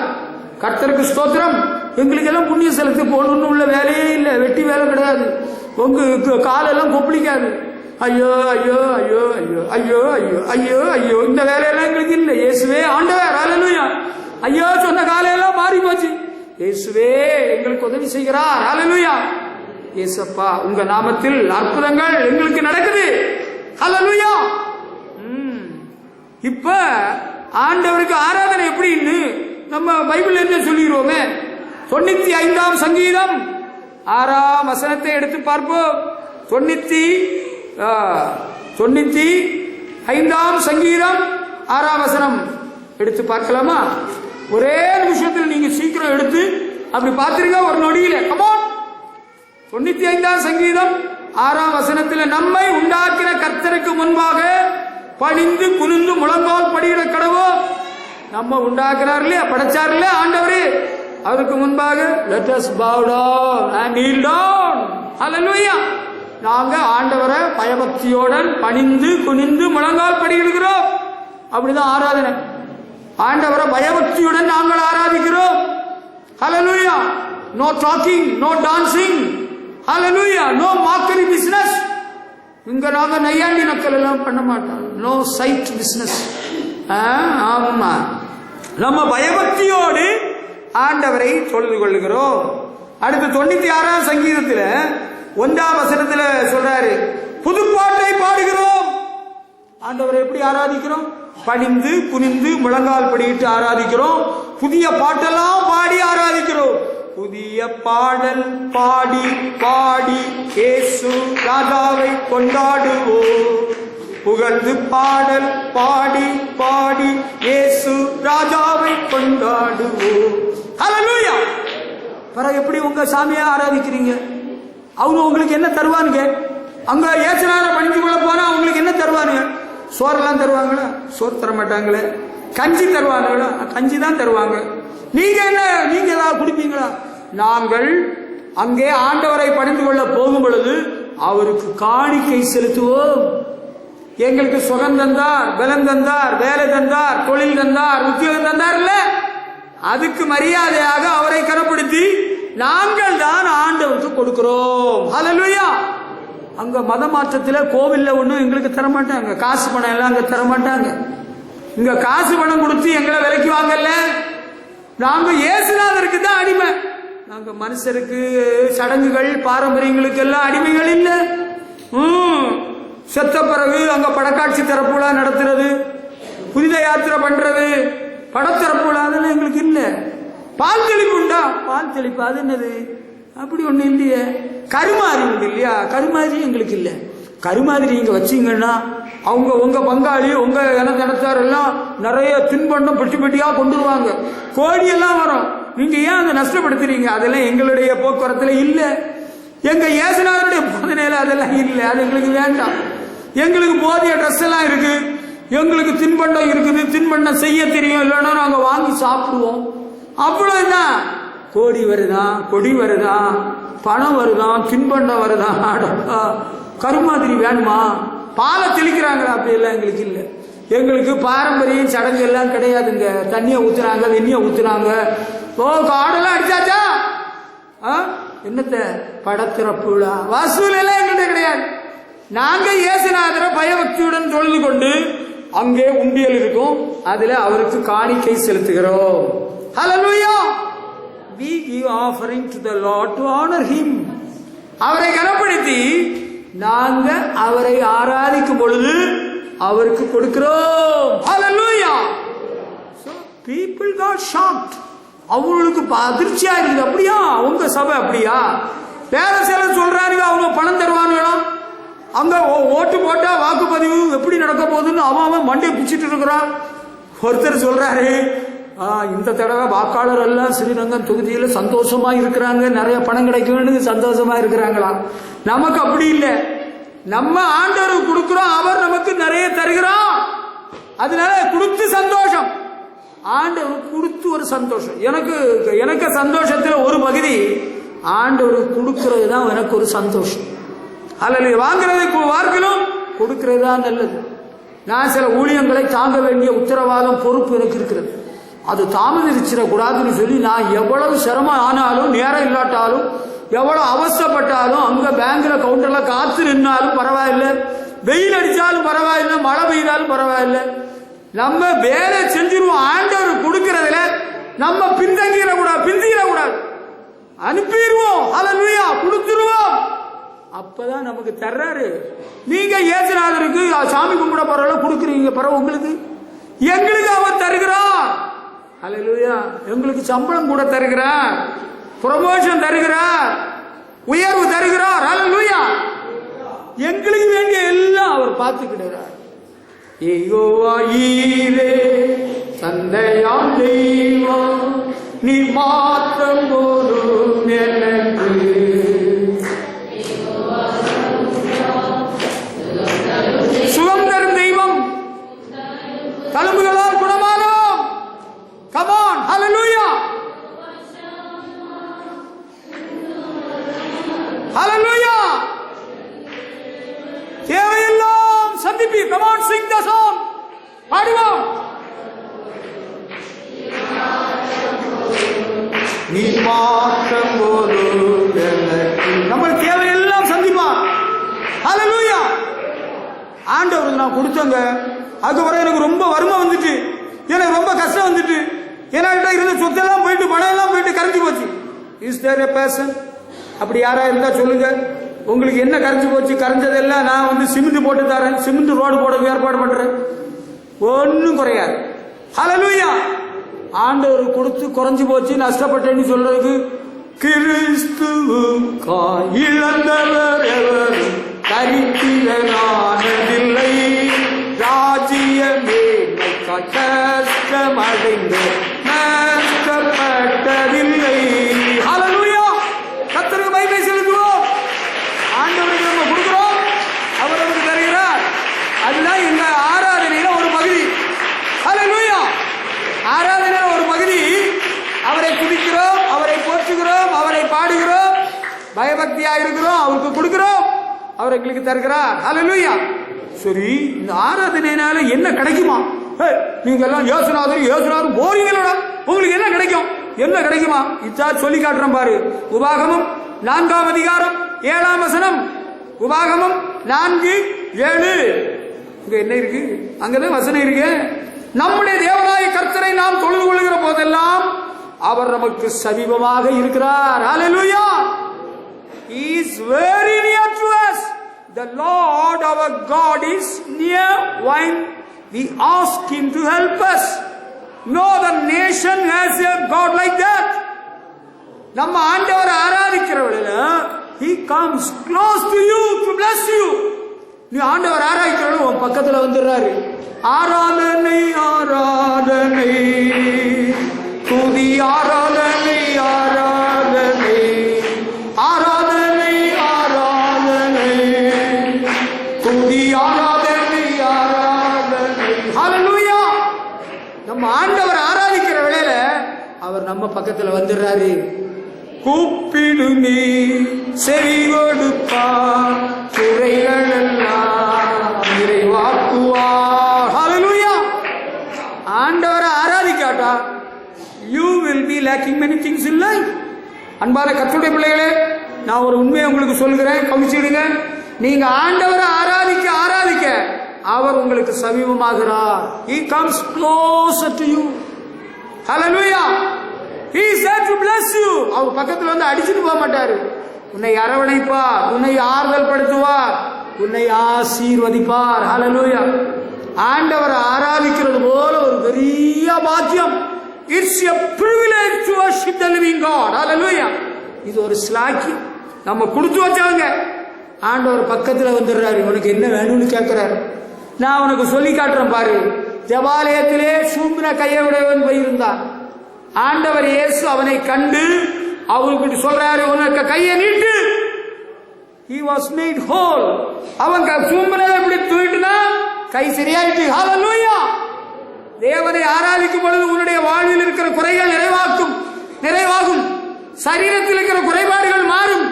கர்த்தருக்கு ஸ்தோத்திரம். எங்களுக்கு எல்லாம் புண்ணிய செலுத்தி போகணும்னு உள்ள வேலையே இல்லை, வெட்டி வேலை கிடையாது. உங்க காலெல்லாம் கொப்பளிக்காது. ஐயோ ஐயோ ஐயோ ஐயோ ஐயோ ஐயோ ஐயோ ஐயோ, இந்த வேலையெல்லாம் எங்களுக்கு இல்லை. இயேசுவே ஆண்டவர். அல்லேலூயா. ஐயோ சொன்ன காலையெல்லாம் மாறி போச்சு. இயேசுவே எங்களுக்கு உதவி செய்கிறார். அல்லேலூயா. இயேசப்பா, உங்க நாமத்தில் அற்புதங்கள் எங்களுக்கு நடக்குது. அல்லேலூயா. இப்ப ஆண்டவருக்கு ஆராதனை எப்படின்னு நம்ம பைபிள் என்ன சொல்லிடுவோமே. 95ஆம் சங்கீதம் 6ஆம் வசனத்தை எடுத்து பார்ப்போம். 95ஆம் சங்கீதம் 6ஆம் வசனம் எடுத்து பார்க்கலாமா? ஒரே நிமிஷத்தில் நீங்க சீக்கிரம் எடுத்து அப்படி பார்த்துருங்க, ஒரு நொடியில. கமான். 95ஆம் சங்கீதம் 6ஆம் வசனத்தில், நம்மை உண்டாக்கின கர்த்தருக்கு முன்பாக பணிந்து குனிந்து முழங்கால் படிகிற கடவோ. நம்ம உண்டாக்குறார் இல்லையா, படைச்சார் இல்லையா ஆண்டவரே, அவருக்கு முன்பாக let us bow down and kneel down. Hallelujah. நாங்க ஆண்டவரை பயபக்தியோடன் பணிந்து குனிந்து முழங்கால் படிக்கிறோம். அப்படிதான் ஆராதனை. ஆண்டவரை பயபக்தியுடன் நாங்கள் ஆராதிக்கிறோம். Hallelujah. No talking, no dancing. Hallelujah. No mockery business. இங்க நாங்க நையாண்டி நக்கல் எல்லாம் பண்ண மாட்டோம். No side business. ஆமா, நம்ம பயபக்தியோடு ஆண்டவரை தொழுது கொள்ளுகிறோம். அடுத்து 96ஆம் சங்கீதத்தில் 1ஆம் வசனத்தில் சொல்றாரு, புதுப்பாட்டை பாடுகிறோம். ஆண்டவரை எப்படி ஆராதிக்கிறோம்? பணிந்து குனிந்து முழங்கால் படிட்டு ஆராதிக்கிறோம். புதிய பாட்டெல்லாம் பாடி ஆராதிக்கிறோம். புதிய பாடல் பாடி பாடி இயேசு ராஜாவை கொண்டாடுவோம். புகழ்ந்து பாடல் பாடி பாடி இயேசு ராஜாவை கொண்டாடுவோம். ஹல்லேலூயா. பிறகு எப்படி உங்க சாமியை ஆராதிக்கிறீங்க? அவங்க உங்களுக்கு என்ன தருவானுங்க? அங்க ஏசுநாதரை பணிஞ்சு கொள்ள போனா அவங்களுக்கு என்ன தருவானுங்க? சோறெல்லாம் தருவாங்களா? சோறு தர மாட்டாங்களே. கஞ்சி தருவாங்களா? கஞ்சி தான் தருவாங்க. நீங்க என்ன, நீங்க ஏதாவது குடிப்பீங்களா? நாங்கள் அங்கே ஆண்டவரை பணிந்து கொள்ள போகும் பொழுது அவருக்கு காணிக்கை செலுத்துவோம். எங்களுக்கு சுகம் தந்தார், பலம் தந்தார், வேலை தந்தார், தொழில் தந்தார், உத்தியோகம் தந்தார் இல்ல, அதுக்கு மரியாதையாக அவரை கனப்படுத்தி நாங்கள் தான் ஆண்டவருக்கு கொடுக்கிறோம். ஹல்லேலூயா. அங்க மத மாற்றத்துல கோவில்ல ஒண்ணும் எங்களுக்கு தர மாட்டாங்க. காசு பணம் எல்லாம் அங்க தர மாட்டாங்க. இங்க காசு பணம் கொடுத்து எங்களை விலைக்கு வாங்கல. நாங்க இயேசுநாதருக்கு தான் அடிமை. நாங்க மனுஷருக்கு சடங்குகள் பாரம்பரியங்களுக்கு எல்லாம் அடிமைகள் இல்ல. செத்த பிறகு அங்க படக்காட்சி திறப்புலா நடத்துறது, புனித யாத்திரை பண்றது, படத்திறப்புலா அதெல்லாம் எங்களுக்கு இல்ல. பால் தெளிப்பு உண்டா? பால் தெளிப்பு அது என்னது? அப்படி ஒண்ணு இல்லையே. கருமாதிரி உண்டு இல்லையா? கருமாதிரி எங்களுக்கு இல்ல. கருமாதிரி இங்க வச்சீங்கன்னா அவங்க உங்க பங்காளி உங்க இனத்தார் எல்லாம் நிறைய தின்பண்டம் பெட்டி பெட்டியா கொண்டுருவாங்க. கோடி எல்லாம் வரும். நீங்க ஏன் அதை நஷ்டப்படுத்துறீங்க? அதெல்லாம் எங்களுடைய போக்குவரத்துல இல்ல. எங்க இயேசுநாதருடைய போதனையில அதெல்லாம் இல்ல. அது எங்களுக்கு வேண்டாம். எங்களுக்கு போதிய ட்ரெஸ் எல்லாம் இருக்கு, எங்களுக்கு தின்பண்டம் இருக்குது, தின்பண்டம் செய்ய தெரியும், இல்லைன்னா நாங்க வாங்கி சாப்பிடுவோம். அவ்வளவுதான். கோடி வருதான், கொடி வருதான், பணம் வருதான், தின்பண்டம் வருதான். கருமாதிரி வேணுமா? பாலை தெளிக்கிறாங்களா? அப்படி எல்லாம் எங்களுக்கு இல்லை. எங்களுக்கு பாரம்பரியம் சடங்கு எல்லாம் கிடையாதுங்க. தண்ணிய ஊத்துறாங்க, வெண்ணிய ஊத்துறாங்க. ஓ, காடெல்லாம் அடிச்சாச்சா? என்னத்த படத்திறப்புலா வசூல் எல்லாம் எங்கள்கிட்ட கிடையாது. நாங்க இயேசுநாதரை பயபக்தியுடன் தொழுது கொண்டு அங்கே உண்டியல் இருக்கும், அதுல அவருக்கு காணிக்கை செலுத்துகிறோம். ஹல்லேலூயா. We give offering to the Lord to honor him. அவரை கனப்படுத்தி நாங்க அவரை ஆராதிக்கும் பொழுது அவருக்கு கொடுக்கிறோம். ஹல்லேலூயா. So people got shocked. அவங்களுக்கு அதிர்ச்சியா இருக்குது. அப்படியா உங்க சபை? அப்படியா? வேற சிலர் சொல்றாங்க அவங்க பணம் தருவானுங்களாம். அங்க ஓட்டு போட்டா வாக்குப்பதிவு எப்படி நடக்க போகுதுன்னு அவன் மண்டையை பிச்சுட்டு இருக்கிறான். ஒருத்தர் சொல்றாரு, இந்த தடவை வாக்காளர் எல்லாம் ஸ்ரீரங்கம் தொகுதியில சந்தோஷமா இருக்கிறாங்க, நிறைய பணம் கிடைக்கும் சந்தோஷமா இருக்கிறாங்களாம். நமக்கு அப்படி இல்லை. நம்ம ஆண்டவருக்கு கொடுக்கிறோம், அவர் நமக்கு நிறைய தருகிறார். அதனால கொடுத்து சந்தோஷம். ஆண்டவருக்கு கொடுத்து ஒரு சந்தோஷம். எனக்கு சந்தோஷத்துல ஒரு பகுதி ஆண்டவருக்கு கொடுக்கிறது தான் எனக்கு ஒரு சந்தோஷம். அல்ல வாங்குறதுக்கு வார்க்கணும், கொடுக்கிறது தான் நல்லது. நான் சில ஊழியங்களை தாங்க வேண்டிய உத்தரவாதம் பொறுப்பு எனக்கு இருக்கிறது. அது தாமதிச்சிடக்கூடாதுன்னு சொல்லி நான் எவ்வளவு சிரமம் ஆனாலும், நேரம் இல்லாட்டாலும், எவ்வளவு அவசரப்பட்டாலும், அங்க பேங்க்ல கவுண்டர்ல காத்து நின்னாலும் பரவாயில்ல, வெயில் அடிச்சாலும் பரவாயில்ல, மழை பெய்தாலும் பரவாயில்ல, நம்ம வேலை செஞ்சிருவோம். ஆண்டவர் கொடுக்கறதுல நம்ம பிந்திடக்கூடாது, அனுப்பிடுவோம். ஹல்லேலூயா. கொடுத்துருவோம். அப்பதான் நமக்கு தர்றாரு. நீங்க இயேசுநாதருக்கு சாமி கும்பிட போறவங்க கொடுக்குறீங்க, பிறகு உங்களுக்கு எங்களுக்கு அவர் தருகிறார். ஹல்லேலூயா. எங்களுக்கு சம்பளம் கூட தருகிறார், ப்ரமோஷன் தருகிறார், உயர்வு தருகிறார். ஹல்லேலூயா. எங்களுக்கு வேண்டிய எல்லாம் அவர் பார்த்துக்கிடுறார். யெகோவா ஈரே, தந்தையாம் தெய்வம், நீ மாற்றம் போதும் எனக்கு. சுகம் தரும் தெய்வம், தழும்புகளால் குணமானோம். Come on, hallelujah. Hallelujah. தேவையெல்லாம் சந்திப்பி. Come on, sing the song. பாடுவோம். நீ மாற்றம் போது நம்ம தேவையெல்லாம் சந்திப்பான். ஹல்லேலூயா. ஆண்டவருக்கு நான் கொடுத்தங்க, அதுக்கப்புறம் எனக்கு ரொம்ப வறுமை வந்துட்டு, எனக்கு ரொம்ப கஷ்டம் வந்துட்டு, என்கிட்ட இருந்த சொத்தெல்லாம் போயிட்டு, பணம் எல்லாம் போயிட்டு கரைஞ்சி போச்சு. Is there a person? அப்படி யாரா இருந்தா சொல்லுங்க. உங்களுக்கு என்ன கரைஞ்சி போச்சு? கரைஞ்சதெல்லாம் நான் சிமெண்ட் போட்டு தரேன், சிமெண்ட் ரோடு போட ஏற்பாடு பண்றேன், ஒன்னும் குறையாது. ஹல்லேலூயா. ஆண்டவர் கொடுத்து குறைஞ்சு போச்சு நஷ்டப்பட்டேன்னு சொல்றதுக்கு, கிறிஸ்துவுக்காய் இழந்தவர் எவரும் தரித்திரனானதில்லை, ராஜ்ய மேன்மைக்காய் கஷ்டமடைந்த பயபக்தியா இருக்கிறோம், அவருக்கு கொடுக்கிறோம், அவர் எங்களுக்கு தருகிறார். ஹல்லேலூயா. சரி, இந்த ஆராதனையினால என்ன கிடைக்குமா? நீங்க எல்லாம் யோசனாரும் போறீங்களோட, உங்களுக்கு என்ன கிடைக்கும்? என்ன கிடைக்குமா? இதான் சொல்லி காட்டுறேன் பாரு. உபாகமம் 4ஆம் அதிகாரம் 7ஆம் வசனம். உபாகமம் 4:7. இங்க என்ன இருக்கு? அங்கதான் வசனம் இருக்கு. நம்முடைய தேவனாய கர்த்தரை நாம் தொழுது கொள்கிற போதெல்லாம் அவர் நமக்கு சமீபமாக இருக்கிறார். ஹல்லேலூயா. He is very near to us. The Lord our God is near when we ask Him to help us. No other nation has a God like that. நம்ம ஆண்டவரை ஆராதிக்கிறவர்கள He comes close to you to bless you. நீ ஆண்டவர் ஆராதிக்கிறவங்க உன் பக்கத்துல வந்துடுறாரு. ஆராதனை ஆராதனை துதி ஆராதனை ஆராதனை ஆராதனை ஆராதனை துதி ஆராதனை ஆராதனை. ஹல்லேலூயா. நம்ம ஆண்டவர் ஆராதிக்கிற வேளையில அவர் நம்ம பக்கத்துல வந்துடுறாரு. கூப்பிடு நீ செவி கொடுப்பார், குறைகள் எல்லாம் நிறைவாக்குவார். ஹல்லேலூயா. ஆண்டவரை ஆராதிக்காட்டா you will be lacking many things in life. அன்பான கர்த்தருடைய பிள்ளைகளே, நான் ஒரு உண்மையை உங்களுக்கு சொல்கிறேன், கவனிச்சிடுங்க. நீங்க ஆண்டவரை ஆராதிக்க ஆராதிக்க அவர் உங்களுக்கு சமீபமாகிறார். He comes closer to you. Hallelujah. He is there to bless you. அவர் பக்கத்துல வந்து அடிச்சுட்டு போக மாட்டாரு. உன்னை அரவணைப்பார், உன்னை ஆறுதல் படுத்துவார், உன்னை ஆசீர்வதிப்பார். Hallelujah. ஆண்டவரை ஆராதிக்கிறது போல ஒரு பெரிய பாக்கியம். It's a privilege to worship the living God. Hallelujah. இது ஒரு ஸ்லாக்கியம். நம்ம கொடுத்து வச்சவங்க ஆண்டவர் பக்கத்துல வந்துடுறாரு. உனக்கு என்ன வேணும்னு கேட்கிறாரு. நான் உனக்கு சொல்லி காட்டுறேன் பாரு. தேவாலயத்திலே சூம்பின கையை உடையவன் போயிருந்தான். ஆண்டவர் இயேசு அவனை கண்டு அவருக்கு சொல்றாரு, உனக்கு கையை நீட்டு. He was made whole. அவன் சூம்பினதை எப்படி தூக்கிட்டுனா கை சரியாயிட்டு. ஹல்லேலூயா. தேவனை ஆராதிக்கும் பொழுது உன்னுடைய வாழ்வில் இருக்கிற குறைகள் நிறைவாகும். சரீரத்தில் இருக்கிற குறைபாடுகள் மாறும்,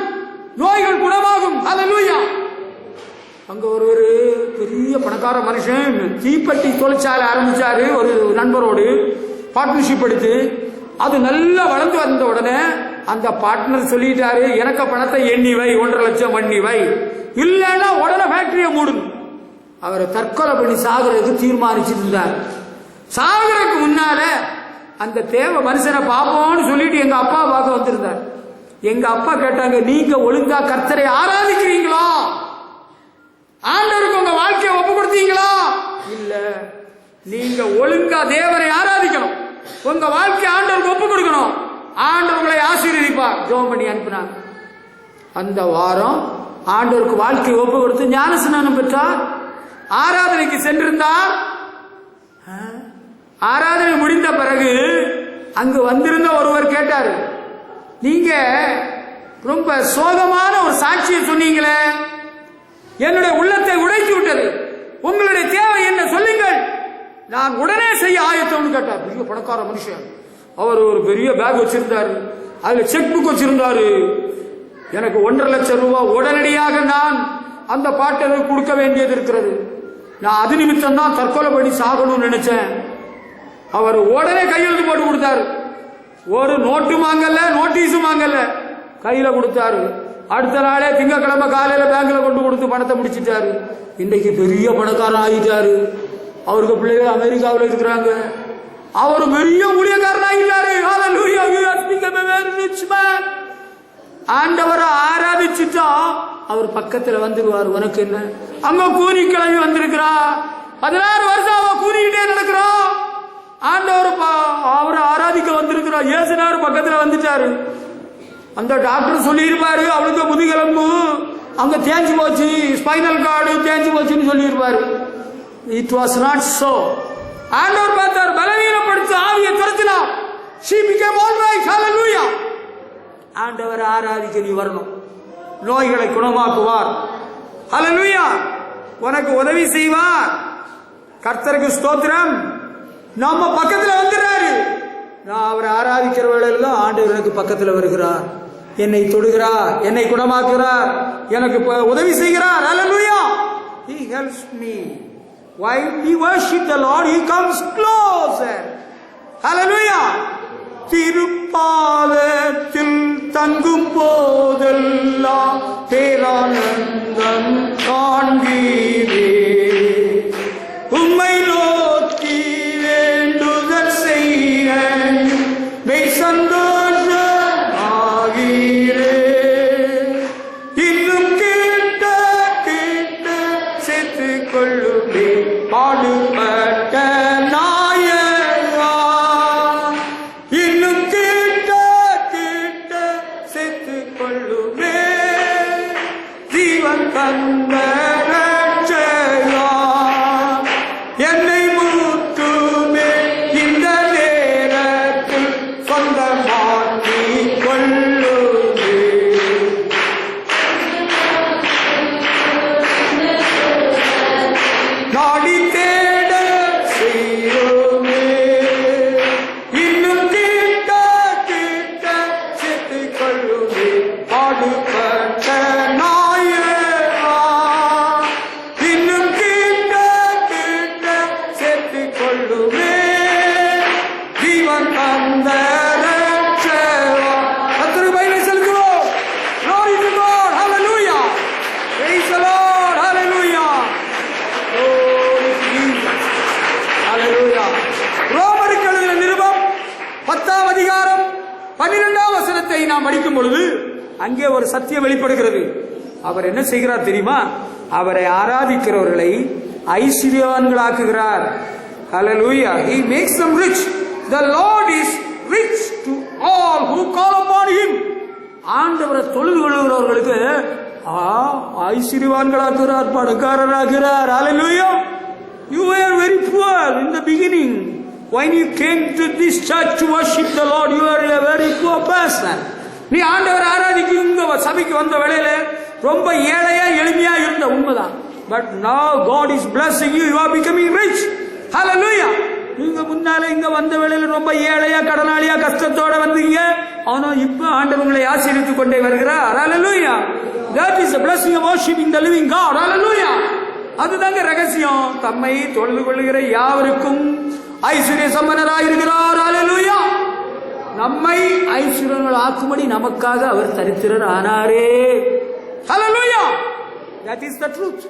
நோய்கள் குணமாகும். ஹல்லேலூயா. அங்க ஒரு பெரிய பணக்கார மனுஷன் தீப்பெட்டி தொழிற்சாலை ஆரம்பிச்சாரு ஒரு நண்பரோடு பார்ட்னர்ஷிப் எடுத்து. அது நல்லா வளர்ந்து வந்த உடனே அந்த பார்ட்னர் சொல்லிட்டாரு, எனக்கு பணத்தை எண்ணி வை, 1.5 லட்சம் எண்ணி வை, இல்லைன்னா உடனே ஃபேக்டரியை மூடும். அவரை தற்கொலை பண்ணி சாகுறதுக்கு தீர்மானிச்சுட்டு இருந்தார். சாகுறதுக்கு முன்னால அந்த தேவ மனுஷனை பார்ப்போம்னு சொல்லிட்டு எங்க அப்பா பார்க்க வந்திருந்தார். எங்க அப்பா கேட்டாங்க, நீங்க ஒழுங்கா கர்த்தரை ஆராதிக்கிறீங்களா? ஆண்டவருக்கு உங்க வாழ்க்கையை ஒப்பு கொடுத்தீங்களா? இல்ல. நீங்க ஒழுங்கா தேவனை ஆராதிக்கணும், உங்க வாழ்க்கையை ஆண்டவருக்கு ஒப்பு கொடுக்கணும், ஆண்டவர் உங்களை ஆசீர்வதிப்பார். ஜெபம் பண்ணி அனுப்பினாங்க. அந்த வாரம் ஆண்டவருக்கு வாழ்க்கையை ஒப்பு கொடுத்து ஞானஸ்நானம் பெற்றார். ஆராதனைக்கு சென்றிருந்தார். ஆராதனை முடிந்த பிறகு அங்கு வந்திருந்த ஒருவர் கேட்டாரு, நீங்க ரொம்ப சோகமான ஒரு சாட்சியை சொன்னீங்களே, என்னுடைய உள்ளத்தை உடைத்து விட்டது, உங்களுடைய தேவை என்ன சொல்லுங்கள், நான் உடனே செய்ய ஆயத்தம்னு கேட்டார். பெரிய பணக்கார மனுஷன். அவர் ஒரு பெரிய பேக் வச்சிருந்தாரு, அதுல செக் புக் வச்சிருந்தாரு. எனக்கு 1.5 லட்சம் ரூபாய் உடனடியாக நான் அந்த பாட்டை கொடுக்க வேண்டியது இருக்கிறது, நான் அது நிமித்தம் தான் தற்கொலை பண்ணி சாகணும்னு நினைச்சேன். அவர் உடனே கையெழுத்து போட்டு கொடுத்தாரு. ஒரு நோட்டு வாங்கல, நோட்டீஸும் வாங்கல, கையில கொடுத்தாரு. அடுத்த நாளே திங்கக்கிழமை காலையில பேங்க்ல கொண்டு கொடுத்து பணத்தை முடிச்சிட்டாரு. இன்னைக்கு பெரிய பணக்காரன் ஆகிட்டாரு. அவருக்கு பிள்ளைகள் அமெரிக்காவில் இருக்கிறாங்க. அவர் பெரிய ஊழியக்காரன் ஆகிட்டாரு. ஆண்டவரை ஆராதிச்சுட்டா அவர் பக்கத்துல வந்துருவார். உனக்கு என்ன? அங்க கூலி கிளம்பி வந்திருக்கிறா, 16 வருஷம் அவ கூலிக்கிட்டே நடக்கிறா. ஆண்டவர் அவரை ஆராதிக்க வந்திருக்கிறார். இயேசுநாதர் பக்கத்துல வந்துட்டாரு. அந்த டாக்டர் சொல்லியிருப்பாரு, அவளுக்கு முதுகெலும்பு அங்க தேஞ்சு போச்சு, ஸ்பைனல் கார்டு தேஞ்சு போச்சுன்னு சொல்லியிருப்பாரு. It was not so. ஆண்டவர் பார்த்தார், பலவீனப்படுத்தி ஆவியை துரத்தினார். She became all right. Hallelujah. ஆண்டவர் ஆராதிக்க நீ வரணும், நோய்களை குணமாக்குவார். ஹல்லேலூயா. உனக்கு உதவி செய்வார். கர்த்தருக்கு ஸ்தோத்திரம். நம்ம பக்கத்துல வந்துடுறாரு. நான் அவரை ஆராதிக்கிற வேளையில ஆண்டவர் எனக்கு பக்கத்துல வருகிறார். என்னை தொடுகிறார், என்னை குணமாக்குகிறார், எனக்கு உதவி செய்கிறார். Hallelujah. He helps me. While we worship the Lord, He comes closer. Hallelujah. திருப்பாதத்தில் தங்கும் போதெல்லாம் பேரானந்தம் காண்கிறே. உம்மை நோக்கி வேண்டுதல் செய்ய மெய் சந்தோஷம் ஆகிறே. இன்னும் கேட்ட கேட்ட சேர்த்துக் கொள்ளுமே பாடுபட்ட நாயகா. இன்னும் கேட்ட கேட்ட சேர்த்துக் கொள்ளுமே ஜீவன் தந்த ரட்சகா. என்னை மூட்டுமே இந்த நேரத்தில் சொந்தமாக்கிக் கொள்ளுமே. நாடி தேட செய்யோமே. இன்னும் கேட்ட கேட்ட சேர்த்துக் கொள்ளுமே பாடுபட்ட நாயகா. இன்னும் கேட்ட கேட்ட சேர்த்துக் கொள்ளுமே ஜீவன் தந்த ரட்சகா. கர்த்தருக்கு மகிமை செலுத்துவோம். Glory to God. Hallelujah. Praise the Lord. Hallelujah. Glory to Jesus. Hallelujah. ரோமருக்கு எழுதின நிருபம் 10ஆம் அதிகாரம் 12ஆம் வசனத்தை நாம் படிக்கும் பொழுது அங்கே ஒரு சத்தியம் வெளிப்படுகிறது. அவர் என்ன செய்கிறார் தெரியுமா? அவரை ஆராதிக்கிறவர்களை ஐஸ்வர்யவான்களாக்குகிறார். Hallelujah. He makes them rich. The Lord is rich to all who call upon Him. ஆண்டவரை தொழுது கொள்ளுகிறவர்களுக்கு ஐஸ்வர்யவான்களாக்குகிறார், பணக்காரராகிறார். Hallelujah. You were very poor in the beginning. When you came to this church to worship the Lord, you were a very poor person. நீ ஆண்டவர் ஆராதிக்கு இந்த சபைக்கு வந்த வேளையில ரொம்ப ஏழையா எளிமையா இருந்த உண்மைதான். But now God is blessing you. You are becoming rich. Hallelujah. நீங்க முன்னால இங்க வந்த வேளையில ரொம்ப ஏழையா கடனாளியா கஷ்டத்தோட வந்தீங்க. ஆனா இப்ப ஆண்டவர் உங்களை ஆசீர்வதித்துக் கொண்டே வருகிறார். Hallelujah. That is the blessing of worshiping the living God. Hallelujah. அதுதாங்க ரகசியம். தம்மை தொழுது கொள்ளுகிற யாவருக்கும் ஐஸ்வர்ய சம்பன்னராய் இருக்கிறார். Hallelujah. நம்மை ஐஸ்வர்யங்கள் ஆக்கும்படி நமக்காக அவர் தரித்திரர் ஆனாரே. Hallelujah. That is the truth.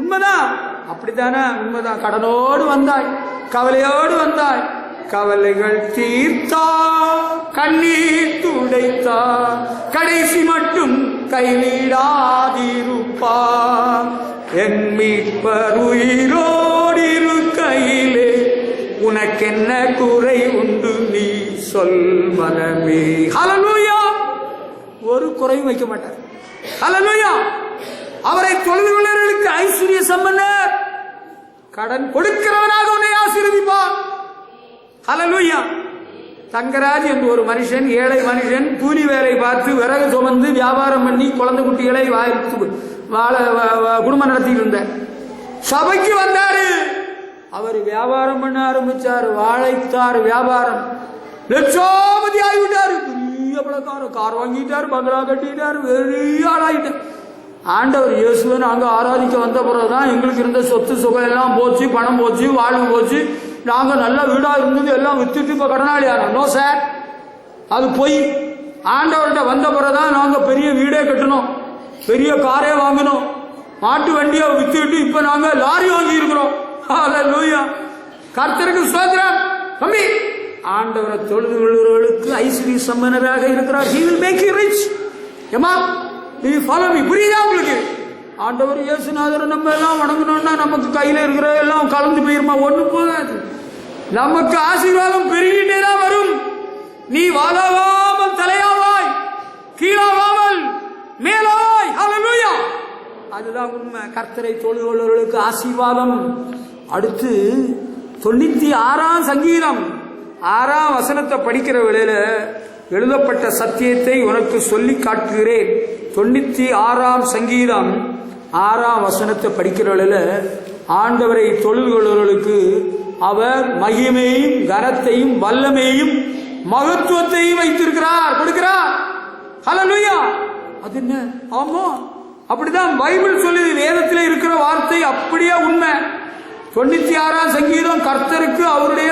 உண்மைதான். அப்படித்தானே? உண்மைதான். கடனோடு வந்தாய், கவலையோடு வந்தாய், கவலைகள் தீர்த்தா, கண்ணீர் துடைத்தா, கடைசி மட்டும் கைவிடாதிருப்பா. என் மீட்பர் உயிரோடு இருக்கையிலே உனக்கென்ன குறை உண்டு நீ சொல் மனமே. ஹல்லேலூயா. ஒரு குறையும் வைக்க மாட்டார். ஹல்லேலூயா. அவரை தொழுது கொள்ளுகிறவர்களுக்கு ஐஸ்வர்ய சம்பன்னர், கடன் கொடுக்கிறவனாக உன்னை ஆசீர்வதிப்பார். ஹல்லேலூயா. தங்கராஜ் என்று ஒரு மனுஷன், ஏழை மனுஷன், கூலி வேலை பார்த்து விறகு சுமந்து வியாபாரம் பண்ணி குழந்தை குட்டிகளை குடும்பம் நடத்திட்டு இருந்த சபைக்கு வந்தாரு. அவர் வியாபாரம் பண்ண ஆரம்பிச்சாரு. வாழைத்தார் வியாபாரம். லட்சாபதி ஆகிவிட்டாரு. பெரிய பணக்காரர். கார் வாங்கிட்டாரு, பங்களா கட்டிட்டாரு, பெரிய ஆளாயிட்டார். ஆண்டவர் இயேசுவை நாங்க ஆராதிக்க வந்த பிறகுதான் எங்களுக்கு இருந்த சொத்து சுகம் எல்லாம் போச்சு, பணம் போச்சு, வாழ்வு போச்சு. நாங்க நல்ல வீடா இருந்தது எல்லாம் வித்துட்டு இப்ப கடனாளி ஆனோம். நோ சார், அது போய் ஆண்டவர்கிட்ட வந்த பிறகுதான் நாங்க பெரிய வீடே கட்டணும், பெரிய காரே வாங்கணும், மாட்டு வண்டியை வித்துட்டு இப்ப நாங்க லாரி வாங்கி இருக்கிறோம். ஹல்லேலூயா. கர்த்தருக்கு ஸ்தோத்திரம். தம்பி, ஆண்டவரை தொழுது கொள்கிறவர்களுக்கு ஐஸ்வர்ய சம்பன்னராக இருக்கிறார். He will make you rich. ஏமா, நீ ஃபாலோ மீ. புரியுதா உங்களுக்கு? ஆண்டவர் இயேசுநாதரை நம்ம எல்லாம் வணங்கணும்னா நமக்கு கையில இருக்கிற எல்லாம் கலந்து போயிருமா? ஒண்ணு போகாது. நமக்கு ஆசீர்வாதம் பெருகிட்டே தான் வரும். நீ வாழாமல் தலையாவாய், கீழாவாமல் மேலாவாய். ஹல்லேலூயா. அதுதான் உண்மை. கர்த்தரை தொழுது கொள்கிறவர்களுக்கு ஆசீர்வாதம். அடுத்து 96ஆம் சங்கீதம் 6ஆம் வசனத்தை படிக்கிற வேளையில எழுதப்பட்ட சத்தியத்தை உனக்கு சொல்லி காட்டுகிறேன். 96ஆம் சங்கீதம் 6ஆம் வசனத்தை படிக்கிற வேளையில ஆண்டவரை தொழுது கொள்கிறவர்களுக்கு அவர் மகிமையும் கனத்தையும் வல்லமையும் மகத்துவத்தையும் வைத்திருக்கிறார், கொடுக்கிறார். ஹல்லேலூயா. அது என்ன? ஆமா, அப்படிதான் பைபிள் சொல்லுது. வேதத்தில் இருக்கிற வார்த்தை அப்படியே உண்மை. 96ஆம் சங்கீதம் கர்த்தருக்கு அவருடைய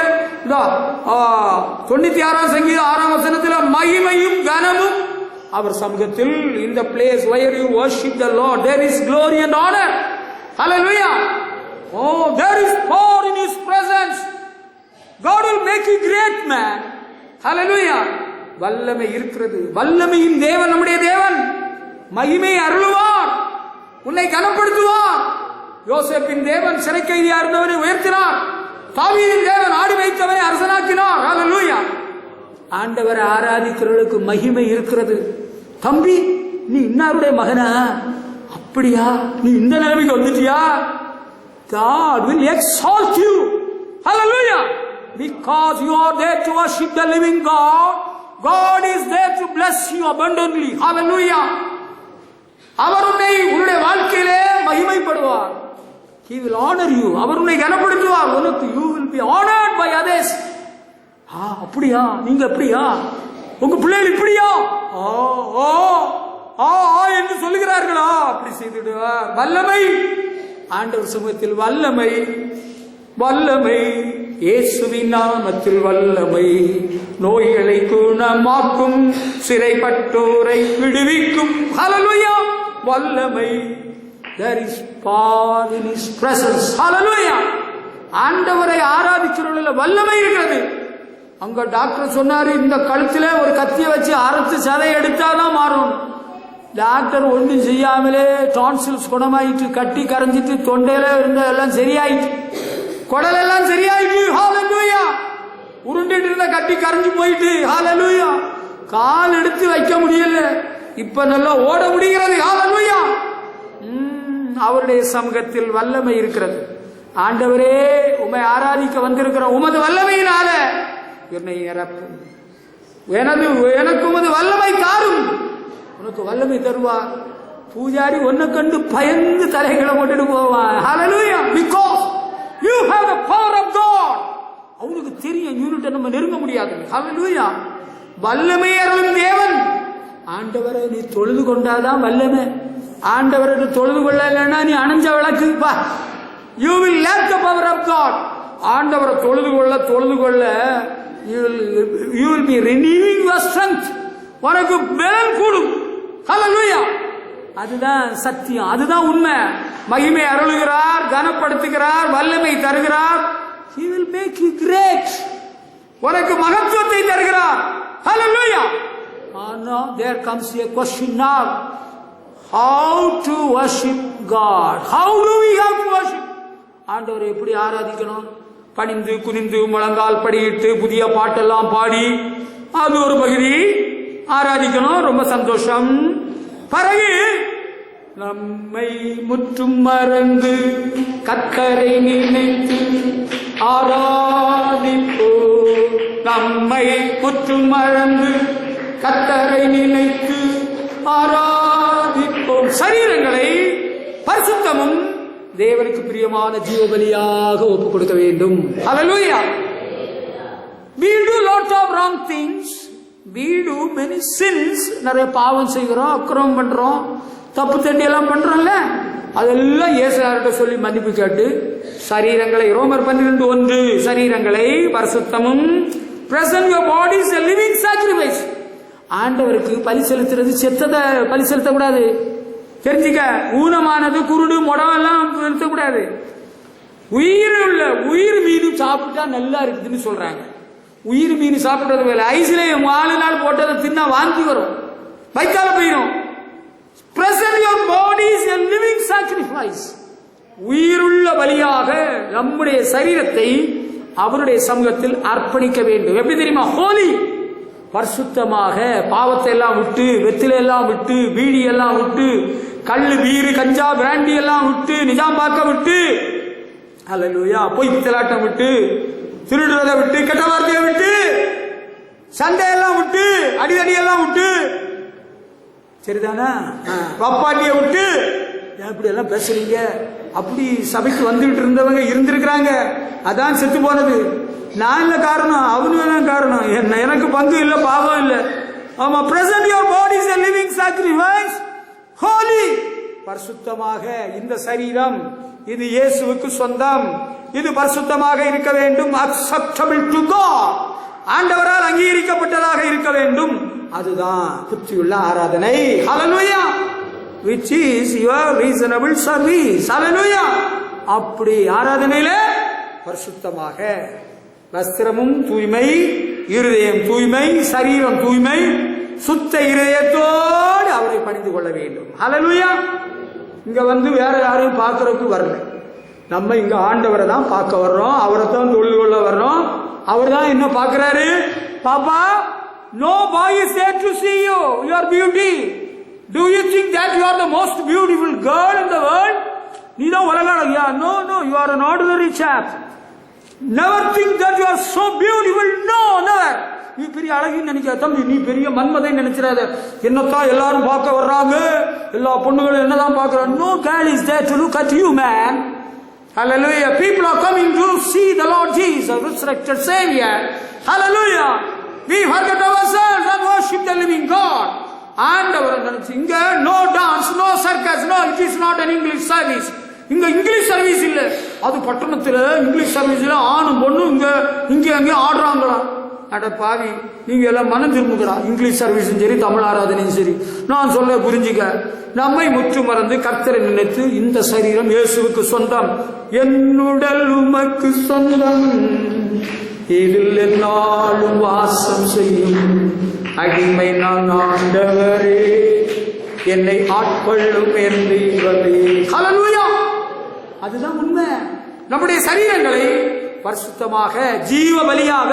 96ஆம் சங்கீதம் 6ஆம் வசனத்தில் மகிமையும் கனமும் அவர் சமூகத்தில். in the place where you worship the Lord there is glory and honor. Hallelujah. Oh, there is power in his presence. God will make you great man. Hallelujah. வல்லமை இருக்கிறது. வல்லமையின் தேவன் நம்முடைய தேவன். மகிமை அருளுவார், உன்னை கனப்படுத்துவார். யோசேப்பின் தேவன் சிறை கைதியா இருந்தவரை உயர்த்தினார். தாவீதின் தேவன் ஆடி வைத்தவரை அரசனாக்கினார். ஹல்லேலூயா. ஆண்டவரை ஆராதிக்கிறவர்களுக்கு மகிமை இருக்கிறது. தம்பி, நீ இன்னாருடைய மகனா? அப்படியா? நீ இந்த நிலைமைக்கு வந்துட்டியா? God will exalt you. Hallelujah. Because you are there to worship the living God, God is there to bless you abundantly. Hallelujah. அவர் உன்னுடைய வாழ்க்கையிலே மகிமைப்படுவார். He will honor you. அவர் உன்னை கனப்படுத்துவார். உனக்கு you will be honored by others. அப்படியா? நீங்க அப்படியா? உங்க பிள்ளைகள் இப்படியா? என்று சொல்லுகிறார்களா? அப்படி செய்துடுவார். வல்லமை ஆண்டவர் சமூகத்தில் வல்லமை, வல்லமை இயேசுவின் நாமத்தில் வல்லமை. நோய்களை குணமாக்கும், சிறைப்பட்டோரை விடுவிக்கும். ஹல்லேலூயா. வல்லமை. There is power in his presence. Hallelujah. ஆண்டவரை ஆராதிக்கிறவர்கள் வல்லமை இருக்கிறது. அங்க டாக்டர் சொன்னாரு, இந்த கழுத்துல ஒரு கத்தியை வச்சு அரைச்சு சதை எடுத்தாதான் மாறும். டாக்டர் ஒன்றும் செய்யாமலே டான்சில்ஸ் குணமாயிட்டு, கட்டி கரைஞ்சிட்டு, தொண்டையில இருந்த எல்லாம் சரியாயிட்டு, குடல் எல்லாம் சரியாயிட்டு. ஹல்லேலூயா. உருண்டிட்டு இருந்த கட்டி கரைஞ்சு போயிட்டு. ஹல்லேலூயா. கால் எடுத்து வைக்க முடியல, இப்ப நல்லா ஓட முடிகிறது. ஹல்லேலூயா. அவருடைய சமூகத்தில் வல்லமை இருக்கிறது. ஆண்டவரே, உம்மை ஆராதிக்க வந்திருக்கிற உமது வல்லமையினால என்னை நிரப்பும். எனக்கு உமது வல்லமை தாரும். உனக்கு வல்லமை தருவார். பூஜாரி ஒன்ன கண்டு பயந்து தலைகளை போட்டுட்டு போவான். ஹல்லேலூயா. Because you have the power of God. அவனுக்கு தெரியும் யூனிட்டை நம்ம நெருங்க முடியாது. ஹல்லேலூயா. வல்லமை அருளும் தேவன். ஆண்டவரை நீ தொழுது கொண்டாதான் வல்லமை. ஆண்டவரை தொழுது கொள்ளலைன்னா நீ அணைஞ்ச விளக்கு. You will lack the power of God. ஆண்டவரை தொழுது கொள்ள you will be renewing your strength. உனக்கு பலம் கூடும். ஹல்லேலூயா. அதுதான் சத்தியம், அதுதான் உண்மை. மகிமை அருளுகிறார், கனப்படுத்துகிறார், வல்லமை தருகிறார். He will make you great. உனக்கு மகத்துவத்தை தருகிறார். ஹல்லேலூயா. Now there comes a question now. How to worship God? How do we have to worship? ஆண்டவரை எப்படி ஆராதிக்கணும்? பணிந்து குனிந்து முழங்கால் படியிட்டு புதிய பாட்டெல்லாம் பாடி, அது ஒரு பகுதி ஆராதிக்கணும். ரொம்ப சந்தோஷம். பிறகு நம்மை முற்றும் மறந்து கர்த்தரை நினைத்து ஆராதிப்போம். நம்மை முற்றும் மறந்து கர்த்தரை நினைத்து ஆராதிப்போம். சரீரங்களை பரிசுத்தமும் தேவனுக்கு பிரியமான ஜீவபலியாக ஒப்புக் கொடுக்க வேண்டும். ஹல்லேலூயா. We do lot of wrong things. We do many sins. நிறைய பாவம் செய்கிறோம், அக்கிரமம் பண்றோம், தப்பு தண்டி எல்லாம் பண்றோம்ல. அதெல்லாம் இயேசுகிட்ட சொல்லி மன்னிப்பு கேட்டு சரீரங்களை, ரோமர் 12:1, சரீரங்களை பரிசுத்தமும், present your bodies a living sacrifice. ஆண்டவருக்கு பலி செலுத்துறது செத்ததை பலி செலுத்தக்கூடாது. தெரிஞ்சுக்க, ஊனமானது, குருடு, முடம் எல்லாம் செலுத்தக்கூடாது. உயிர் மீன் சாப்பிட்டா நல்லா இருக்குதுன்னு சொல்றாங்க. உயிர் மீன் சாப்பிட்டது வேலை. ஐஸ்ல 4 நாள் போட்டதை தின்னா வாந்தி வரும், வைத்தால போயிடும். Present your bodies a living sacrifice. உயிருள்ள பலியாக நம்முடைய சரீரத்தை அவருடைய சமூகத்தில் அர்ப்பணிக்க வேண்டும். எப்படி தெரியுமா? ஹோலி, பரிசுத்தமாக, பாவத்தை எல்லாம் விட்டு, வெத்தில எல்லாம் விட்டு, பீடி எல்லாம் விட்டு, கள்ளு, பீரு, கஞ்சா, பிராண்டி எல்லாம் விட்டு, நிஜாம் பார்க்க விட்டு, ஹல்லேலூயா, பொய் பித்தலாட்டம் விட்டு, திருடுறதை விட்டு, கெட்ட வார்த்தையை விட்டு, சண்டை எல்லாம் விட்டு, அடிதடி எல்லாம் விட்டு, சரிதானா? பப்பாட்டியை விட்டு. எப்படி எல்லாம் பேசுறீங்க? அப்படி சபைக்கு வந்துட்டு இருந்தவங்க இருந்திருக்கிறாங்க. அதான் செத்து போனது. நான் இல்ல காரணம், அவனு எல்லாம் காரணம். எனக்கு பங்கு இல்ல, பாவம் இல்ல. present your body as a living sacrifice, holy. பரிசுத்தமாக இந்த சரீரம் இது இயேசுவுக்கு சொந்தம், இது பரிசுத்தமாக இருக்க வேண்டும். acceptable to God, ஆண்டவரால் அங்கீகரிக்கப்பட்டதாக இருக்க வேண்டும். அதுதான் திருப்தியுள்ள ஆராதனை. Hallelujah. Which is your reasonable service. Hallelujah. அப்படி ஆராதனையில பரிசுத்தமாக வஸ்திரமும் தூய்மை, இருதயம் தூய்மை, சரீரம் தூய்மை, சுத்த இருதயத்தோடு அவரை பணிந்து கொள்ள வேண்டும். ஹல்லேலூயா. இங்க வேற யாரையும் பார்க்கறதுக்கு வரல, நம்ம இங்க ஆண்டவரை தான் பார்க்க வர்றோம், அவரை தான் தொழுது கொள்ள வர்றோம். அவர் தான் என்ன பார்க்கிறாரு? பாப்பா, no boy is there to see you, your beauty. Do you think that you are the most beautiful girl in the world? நீ தான் உலக அழகியா? No, you are an ordinary chap. Never think that you are so beautiful. No, never. நீ பெரிய அழகின்னு நினைக்காத தம்பி, நீ பெரிய மன்மதை நினைச்சிடாத. என்னத்தான் எல்லாரும் பார்க்க வர்றாங்க, எல்லா பொண்ணுகளும் என்னதான் பார்க்கறாங்க. No girl is there to look at you, man. Hallelujah. People are coming to see the Lord Jesus, resurrected Savior. Hallelujah. We forget ourselves and worship the living God. ஆண்டவரை நினைச்சு இங்க no dance, no circus, no, it is not an English service. இங்க இங்கிலீஷ் சர்வீஸ் இல்ல, அது பட்டணத்துல இங்கிலீஷ் சர்வீஸ்ல ஆணும் பொண்ணு இங்க அங்கே ஆடுறாங்களா? அட பாவி, நீங்க எல்லாம் மனம் திரும்புகிறா. இங்கிலீஷ் சர்வீஸும் சரி, தமிழ் ஆராதனையும் சரி, நான் சொல்ல புரிஞ்சுக்க. நம்மை முற்று மறந்து கர்த்தரை நினைத்து, இந்த சரீரம் இயேசுவுக்கு சொந்தம், என்னுடல் உமக்கு சொந்தம், இதில் என்னாலும் வாசம் செய்யும் அடிமை நான் ஆண்டவரே, என்னை ஆட்கொள்ளும் என் தெய்வமே. ஹல்லேலூயா. அதுதான் உண்மை. நம்முடைய சரீரங்களை பரிசுத்தமாக ஜீவ பலியாக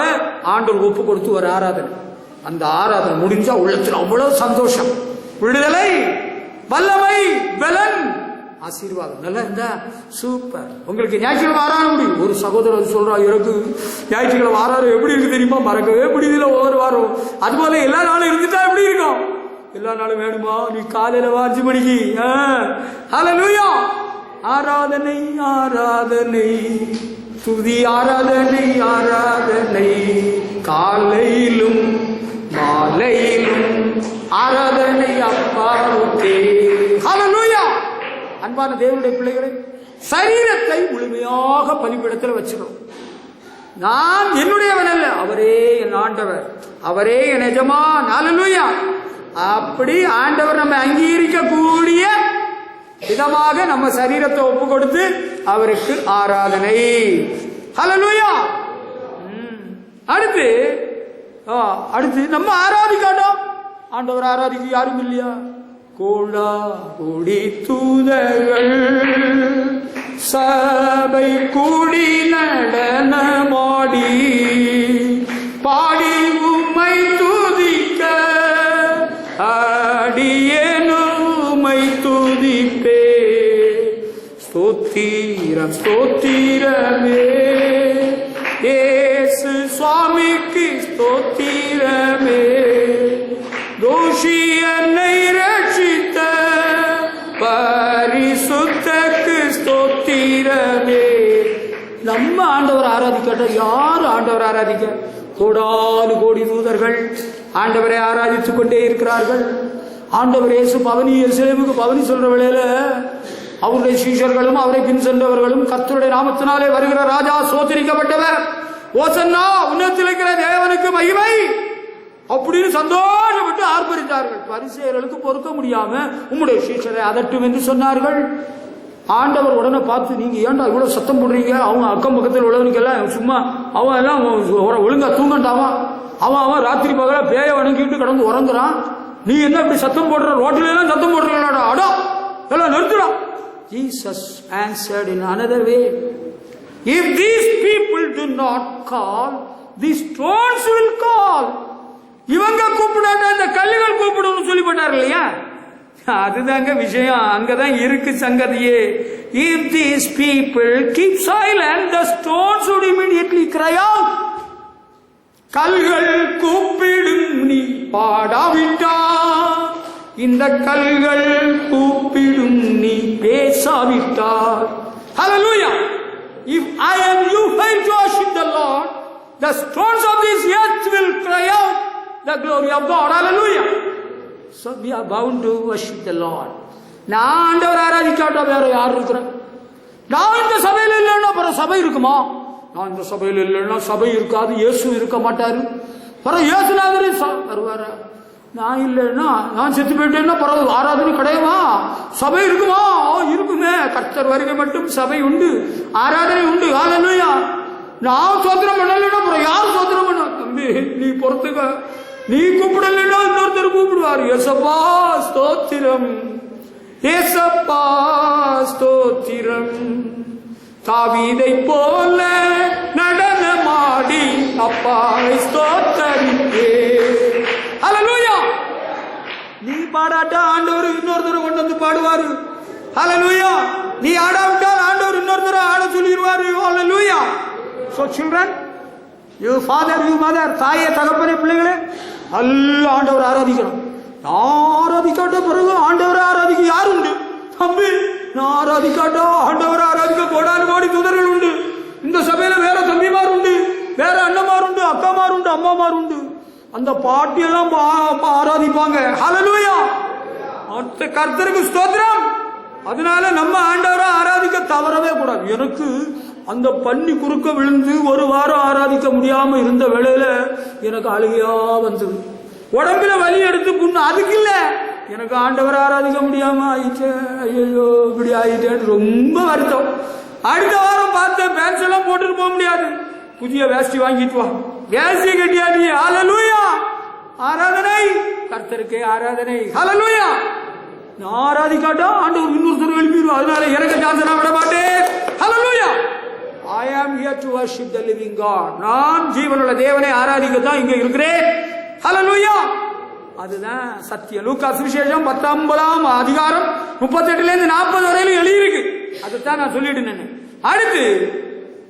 ஆண்டவர் ஒப்பு கொடுத்து ஒரு ஆராதனை. அந்த ஆராதனை முடிஞ்சா உள்ளத்தில் அவ்வளவு சந்தோஷம், விடுதலை, வல்லமை, பலன், ஆசீர்வாதம். நல்லா இருந்தா சூப்பர். உங்களுக்கு ஞாயிற்றுக்கிழமை ஆராதனை முடியும். ஒரு சகோதரர் சொல்றா, எனக்கு ஞாயிற்றுக்கிழமை ஆராதனை எப்படி இருக்கு தெரியுமா? மறக்கவே முடியல ஒவ்வொரு வாரம். அது போல எல்லா நாளும் இருந்துட்டா எப்படி இருக்கும்? எல்லா நாளும் வேணுமா? நீ காலையில 5 மணிக்கு ஹல்லேலூயா ஆராதனை, ஆராதனை, துதி ஆராதனை, ஆராதனை, காலையிலும் மாலையிலும் ஆராதனை அப்பாவுக்கே. ஹல்லேலூயா. அன்பான தேவனுடைய பிள்ளைகளை, சரீரத்தை முழுமையாக பலிபீடத்தில் வச்சுக்கணும். நான் என்னுடையவன் அல்ல, அவரே என் ஆண்டவர், அவரே என் எஜமான். ஹல்லேலூயா. அப்படி ஆண்டவர் நம்ம அங்கீகரிக்கக்கூடிய விதமாக நம்ம சரீரத்தை ஒப்பு கொடுத்து அவருக்கு ஆராதனை. ஹல்லேலூயா. அடுத்து நம்ம ஆராதிக்கணும். ஆண்டவர் ஆராதிக்க யாரும் இல்லையா? கோடா கோடி தூதர்கள் சபை கூடி நடனமாடி பாடி உம்மை துதிக்க, அடியேனுமை துதிப்பே. ஸ்தோத்திரம் ஸ்தோத்திரமே, இயேசு சுவாமிக்கு ஸ்தோத்திரமே. தோஷி என்னை ரட்சித்த பரிசுத்தக்கு ஸ்தோத்திரமே. நம்ம ஆண்டவர் ஆராதிக்கட்ட, யார் ஆண்டவர் ஆராதிக்க? கோடானு கோடி தூதர்கள் ஆண்டவரை ஆராதித்துக் கொண்டே இருக்கிறார்கள். ஆண்டவர் இயேசு எருசலேமுக்கு பவனி சொல்ற வேளையில அவருடைய சீஷர்களும் அவரை பின் சென்றவர்களும் கர்த்தருடைய நாமத்தினாலே வருகிற ராஜா சோதரிக்கப்பட்டவர், ஓசன்னா உன்னதத்தில் இருக்கிற தேவனுக்கு மகிமை அப்படின்னு சந்தோஷப்பட்டு ஆர்ப்பரித்தார்கள். பரிசேயர்களுக்கு பொறுக்க முடியாம உம்முடைய சீஷரை அதட்டும் என்று சொன்னார்கள். ஆண்டவர் உடனே பார்த்து, நீங்க ஏன்டா இவ்வளவு சத்தம் போடுறீங்க? அவங்க அக்கம் பக்கத்தில் உள்ளவனுக்கெல்லாம் சும்மா அவன் எல்லாம் ஒழுங்கா தூங்கண்டாமா? அவன் ராத்திரி பகல பேய வணங்கிட்டு கடந்து உறங்குறான். நீ என்ன இப்படி சத்தம் போடுற? ரோட்டில எல்லாம் சத்தம் போடுறீங்களாடா? அடா எல்லாம் நிறுத்துறான். Jesus answered in another way, if these people do not call, these stones will call. இவங்க கூப்பிடாட்ட இந்த கல்லுகள் கூப்பிடும் சொல்லி போட்டார் இல்லையா? அதுதாங்க விஷயம். அங்கதான் இருக்கு சங்கதியே. If these people keep silent, the stones would immediately cry out. கல்கள் கூப்பிடும் நீ பாடாவிட்டா, இந்த கல்கள் கூப்பிடும் நீ பேசாவிட்டார். Hallelujah. If I and you fail to worship the Lord, the stones of this earth will cry out. the glory of God. Hallelujah. So we are bound to worship the Lord. நான் ஆண்டவர் ஆராதிக்காட்டா வேற யார் இருக்கிறேன்? நான் இந்த சபையில் இல்லைன்னா அப்புறம் சபை இருக்குமா? நான் இந்த சபையில் இல்லைன்னா சபை இருக்காது, இயேசு இருக்க மாட்டாரு. பிறகு இயேசுநாதரே வருவாரா? நான் இல்லைன்னா, நான் செத்து போயிட்டேன்னா பிறகு ஆராதனை கிடையாவா? சபை இருக்குமா? இருக்குமே. கர்த்தர் வருகை மட்டும் சபை உண்டு, ஆராதனை உண்டு. ஹல்லேலூயா. நான் சோத்திரம் பண்ணலைன்னா அப்புறம் யார் சோத்திரம் பண்ண? தம்பி நீ பொறுத்துக்க, நீ கூப்பிடலைன்னா இன்னொருத்தர் கூப்பிடுவார். ஏசப்பா ஸ்தோத்திரம், ஏசப்பா ஸ்தோத்திரம். தாவீதை போல நடனமாடி அப்பாவை ஸ்தோத்தரிப்பே. ஹல்லேலூயா. நீ பாடாட்டா ஆண்டவர் இன்னொருத்தரை கொண்டு வந்து பாடுவாரு. ஹல்லேலூயா. நீ ஆடாவிட்டால் ஆண்டவர் இன்னொருத்தரை ஆட சொல்லிடுவாரு. ஹல்லேலூயா. So children, you father, you mother, தாயே தகப்பனே பிள்ளைகளே, நல்ல ஆண்டவர் ஆராதிக்கணும். ஆராதிக்காட்ட பிறகு ஆண்டவரை ஆராதிக்க யார் உண்டு? தம்பி நான் ஆராதிக்காட்டா ஆண்டவரை ஆராதிக்க கோடானு கோடி தூதர்கள் உண்டு. இந்த சபையில வேற தம்பிமார் உண்டு, வேற அண்ணமார் உண்டு, அக்காமார் உண்டு, அம்மாமார் உண்டு. அந்த பாட்டியெல்லாம் ஆராதிப்பாங்க. ஹல்லேலூயா. கர்த்தருக்கு ஸ்தோத்திரம். அதனால நம்ம ஆண்டவரை ஆராதிக்க தவறவே கூடாது. எனக்கு அந்த பன்னி குறுக்க விழுந்து ஒரு வாரம் ஆராதிக்க முடியாம இருந்த வேளையில எனக்கு அழுகையா வந்தது. உடம்புல வலி எடுத்து புண்ணு. அதுக்கு இல்ல, எனக்கு ஆண்டவரை ஆராதிக்க முடியாம ஆயிட்டே, ஐயோ இப்படி ஆயிட்டேன்னு ரொம்ப வருத்தம். அடுத்த வாரம் பார்த்தேன், பேன்ஸ் எல்லாம் போட்டுட்டு போக முடியாது, புதிய வேஷ்டி வாங்கிட்டு வா, வேஷ்டி கட்டியா நீ. ஹல்லேலூயா. ஆராதனை கர்த்தருக்கே ஆராதனை. ஹல்லேலூயா. நான் ஆராதிக்காட்டா ஆண்டவர் இன்னொருத்தர் எழுப்பிடுவோம். அதனால எனக்கு சான்ஸ் விட மாட்டேன். ஹல்லேலூயா. I am here to worship the living God. நான் ஜீவனுள்ள தேவனை ஆராதிக்கத்தான் இங்க இருக்கிறேன். ஹல்லேலூயா. அதுதான் சத்தியம். லூக்கா சுவிசேஷம் 19ஆம் அதிகாரம் 38ல இருந்து 40 வரையிலும் எழுதியிருக்கு. அதுதான் நான் சொல்லிட்டு. அடுத்து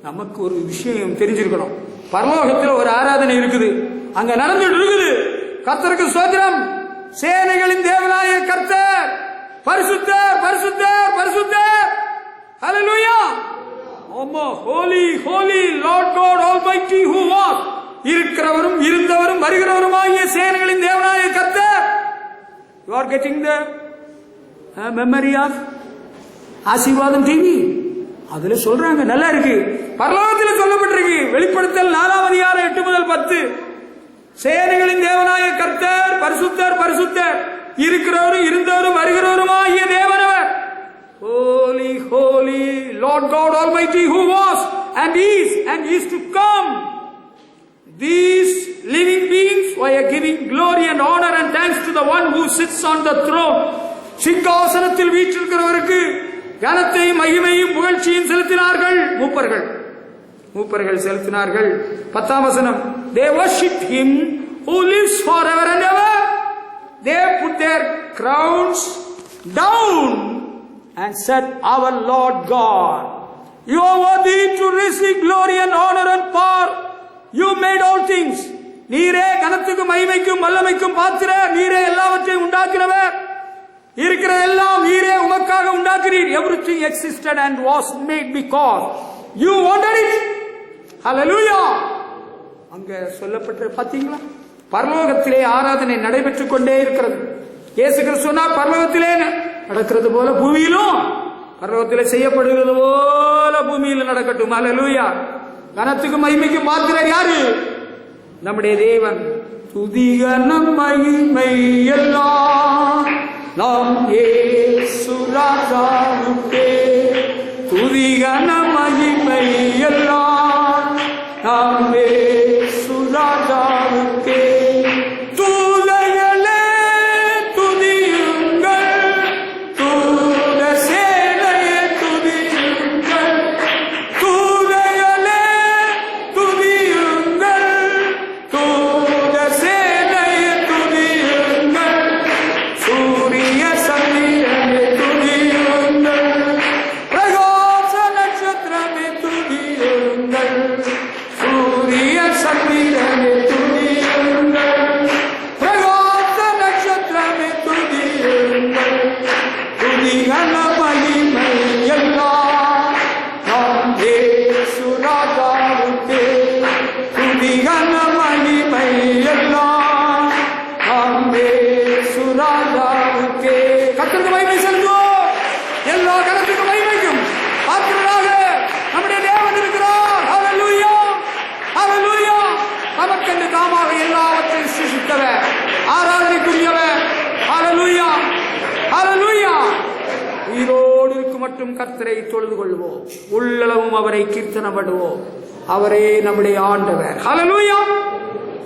நமக்கு ஒரு விஷயம் தெரிஞ்சிருக்கணும். பரலோகத்தில் ஒரு ஆராதனை இருக்குது, அங்க நடந்துட்டு இருக்குது. கர்த்தருக்கு ஸ்தோத்திரம். சேனைகளின் தேவனாய கர்த்தர் பரிசுத்தர், பரிசுத்தர், பரிசுத்தர். ஹல்லேலூயா. ஆமா. Holy holy lord God almighty who was. இருக்கிறவரும் இருந்தவரும் வருகிறவருமாகிய சேனைகளின் தேவனாய கர்த்தர். You are getting the memory of ஆசீர்வாதம் டிவி. அதுல சொல்றாங்க, நல்லா இருக்கு. பரலோகத்தில் சொல்லப்பட்டிருக்கு. வெளிப்படுத்தல் 4ஆம் அதிகாரம் 8 முதல் 10. சேனைகளின் தேவனாய கர்த்தர் பரிசுத்தர், பரிசுத்தர். இருக்கிறவரும் இருந்தவரும் வருகிறவருமாகிய தேவனவர். Holy, holy, Lord God Almighty, who was and is to come. These living beings were giving glory and honor and thanks to the one who sits on the throne. சிங்காசனத்தில் வீற்றிருக்கிறவருக்கு கனத்தையும் மகிமையும் புகழ்ச்சியும் செலுத்தினார்கள். மூப்பர்கள் செலுத்தினார்கள். 10ஆம் வசனம். They worshiped him who lives forever and ever. They put their crowns down and said, our Lord God, you are worthy to receive glory and honor and power. You made all things. நீரே கனத்துக்கும் மகிமைக்கும் வல்லமைக்கும் பாத்திர. நீரே எல்லாவற்றையும் உண்டாக்கினவர். இருக்கிற எல்லாம் நீரே உமக்காக உண்டாக்கினீர். Everything existed and was made because you wanted it. Hallelujah. அங்க சொல்லப்பட்ட பாத்தீங்களா, பரலோகத்திலே ஆராதனை நடைபெற்றுக் கொண்டே இருக்கிறது. இயேசு கிறிஸ்து சொன்னார், பரலோகத்திலே நடக்கிறது போல பூமியிலும், பரலோகத்திலே செய்யப்படுகிறது போல பூமியில நடக்கட்டும். ஹல்லேலூயா. கனத்துக்கு மகிமைக்கு பாத்திரர் யாரு? நம்முடைய தேவன். துதிகனம் மகிமை எல்லாம் நாம் இயேசு ராஜாவுக்கே. துதிகனம் மகிமை எல்லாம் நாம் இயேசு ராஜாவுக்கே. தூதர்களே துதியுங்கள், தூத சேனையே துதியுங்கள். தூதர்களே துதியுங்கள், தூத சேனையே துதியுங்கள். சூரிய சந்திரனே துதியுங்கள், பிரகாச நட்சத்திரமே துதியுங்கள். சூரிய சந்திரனே துதியுங்கள், பிரகாச நட்சத்திரமே துதியுங்கள். துதிகன மகிமை எல்லாம் நாம் இயேசு ராஜாவுக்கே. துதிகன மகிமை எல்லாம் கர்த்தருக்கு மகிமை செலுத்துவோம். எல்லா கருத்துக்கும் மகிமைக்கும் பாத்திரராக நம்முடைய தேவன் இருக்கிறார். ஹல்லேலூயா, ஹல்லேலூயா. நமக்கென்று தாமாக எல்லாவற்றையும் சிருஷ்டித்தவர், ஆராதனைக்குரியவர். ஹல்லேலூயா, ஹல்லேலூயா. உயிரோடு இருக்கும் மட்டும் கர்த்தரை தொழுது கொள்வோம், உள்ளளவும் அவரை கீர்த்தனப்படுவோம். அவரே நம்முடைய ஆண்டவர். ஹல்லேலூயா.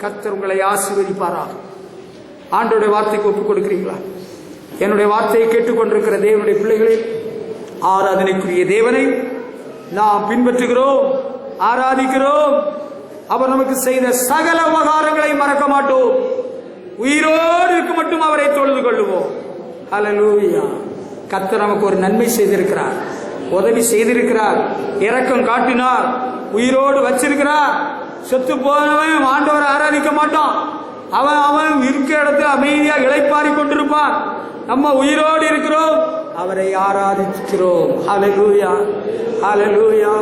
கர்த்தர் உங்களை ஆசீர்வதிப்பாராக. ஆண்டவருடைய வார்த்தைக்கு ஒப்புக் கொடுக்கிறீங்களா? என்னுடைய வார்த்தையை கேட்டுக்கொண்டிருக்கிற தேவனுடைய பிள்ளைகளே, ஆராதனைக்குரிய தேவனை நாம் பின்பற்றுகிறோம், ஆராதிக்கிறோம். அவர் நமக்கு செய்த சகல உபகாரங்களை மறக்க மாட்டோம். உயிரோடு இருக்க மட்டும் அவரை தொழுது கொள்ளுவோம். ஹல்லேலூயா. கர்த்தர் நமக்கு ஒரு நன்மை செய்திருக்கிறார், உதவி செய்திருக்கிறார், இரக்கம் காட்டினார், உயிரோடு வச்சிருக்கிறார். செத்து போனவன் ஆண்டவரை ஆராதிக்க மாட்டான். அவன் இருக்கிற இடத்துல அமைதியாக இளைப்பாரி கொண்டிருப்பான். நம்ம உயிரோடு இருக்கிறோம், அவரை ஆராதிக்கிறோம். ஹல்லேலூயா, ஹல்லேலூயா.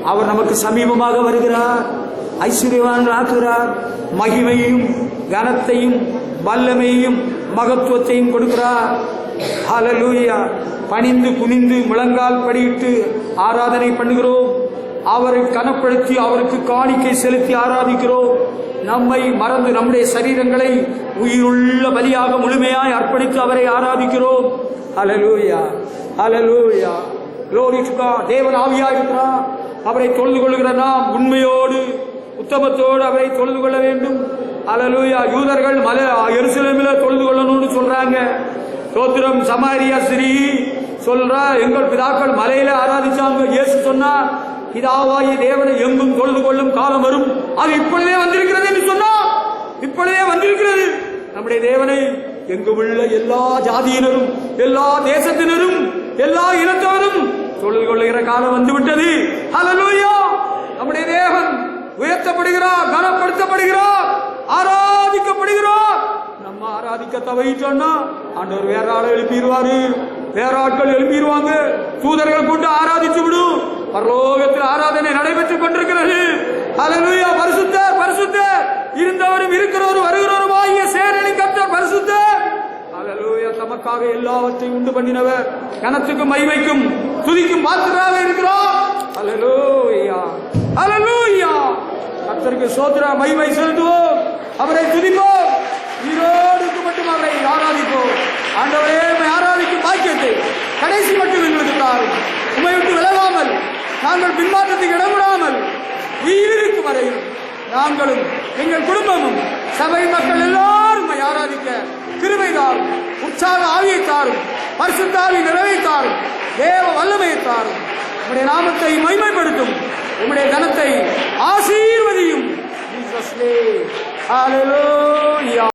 அவர் நமக்கு சமீபமாக வருகிறார், ஐஸ்வர்யவான் ஆக்குகிறார், மகிமையையும் கனத்தையும் வல்லமையையும் மகத்துவத்தையும் கொடுக்கிறார். ஹல்லேலூயா. பணிந்து குனிந்து முழங்கால் படியிட்டு ஆராதனை பண்ணுகிறோம். அவரை கனப்படுத்தி அவருக்கு காணிக்கை செலுத்தி ஆராதிக்கிறோம். நம்மை மறந்து நம்முடைய சரீரங்களை உயிருள்ள பலியாக முழுமையாய் அர்ப்பணித்து அவரை ஆராதிக்கிறோம். ஹல்லேலூயா, ஹல்லேலூயா. glory to God. தேவன் ஆவியாய் இருக்கிறார். அவரை தொழுது கொள்கிற நாம் உண்மையோடு உத்தமத்தோடு அவரை தொழுது கொள்ள வேண்டும். ஹல்லேலூயா. யூதர்கள் எருசலேமில் தொழுது கொள்ளணும்னு சொல்றாங்க. ஸ்தோத்திரம். சமாரியா ஸ்திரீ சொல்றா, எங்கள் பிதாக்கள் மலையில ஆராதிச்சாங்க. இயேசு சொன்னார், பிதாவாகிய தேவனை எங்கும் தொழுது கொள்ளும் காலம் வரும், அது இப்பொழுதே வந்திருக்கிறது என்று சொன்னார். இப்பொழுதே வந்திருக்கிறது. நம்முடைய தேவனை எங்கு உள்ள எல்லா ஜாதியினரும், எல்லா தேசத்தினரும், எல்லா இனத்தவரும் தொழுது கொள்ளுகிற காலம் வந்துவிட்டது. ஹல்லேலூயா. நம்முடைய தேவன் உயர்த்தப்படுகிறார், கனப்படுத்தப்படுகிறார், ஆராதிக்கப்படுகிறார். நம்ம ஆராதிக்க தவறிட்டோம்னா ஆண்டவர் வேற ஆளை எழுப்பிடுவாரு, வேற ஆட்கள் எழுப்பிடுவாங்க. தூதர்கள் கொண்டு ஆராதித்து விடும். பரலோகத்தில் ஆராதனை நடைபெற்றுக் கொண்டிருக்கிறது. ஹல்லேலூயா. பரிசுத்தர், பரிசுத்தர், இருந்தவரும் இருக்கிறவரும் வருகிறவரும் ஆகிய சேனையின் கர்த்தர் பரிசுத்தர். ஹல்லேலூயா. தமக்காக எல்லாவற்றையும் உண்டு பண்ணினவர், கனத்துக்கும் மகிமைக்கும் துதிக்கும் பாத்திரராக இருக்கிறார். ஹல்லேலூயா, ஹல்லேலூயா. கர்த்தருக்கு ஸ்தோத்திரம், மகிமை செலுத்துவோம், அவரை துதிப்போம், உயிரோடு மட்டும் அவரை ஆராதிப்போம். ஆண்டவரே, ஆராதிக்கும் பாக்கியத்தை கடைசி மட்டும் எங்களுக்கு தாரும். உம்மை விட்டு விலகாமல், நாங்கள் பின்மாற்றத்துக்கு இடமிடாமல் உயிரிருக்கும் வரையில் நாங்களும் எங்கள் குடும்பமும் சபை மக்கள் எல்லாரும் ஆராதிக்க கிருபை தாரும், உற்சாக ஆவியை தாரும், பரிசுத்த ஆவி நிறைவை தாரும், தேவ வல்லமையை தாரும். உம்முடைய நாமத்தை மகிமைப்படுத்தும், உம்முடைய கனத்தை ஆசீர்வதியும். ஹல்லேலூயா.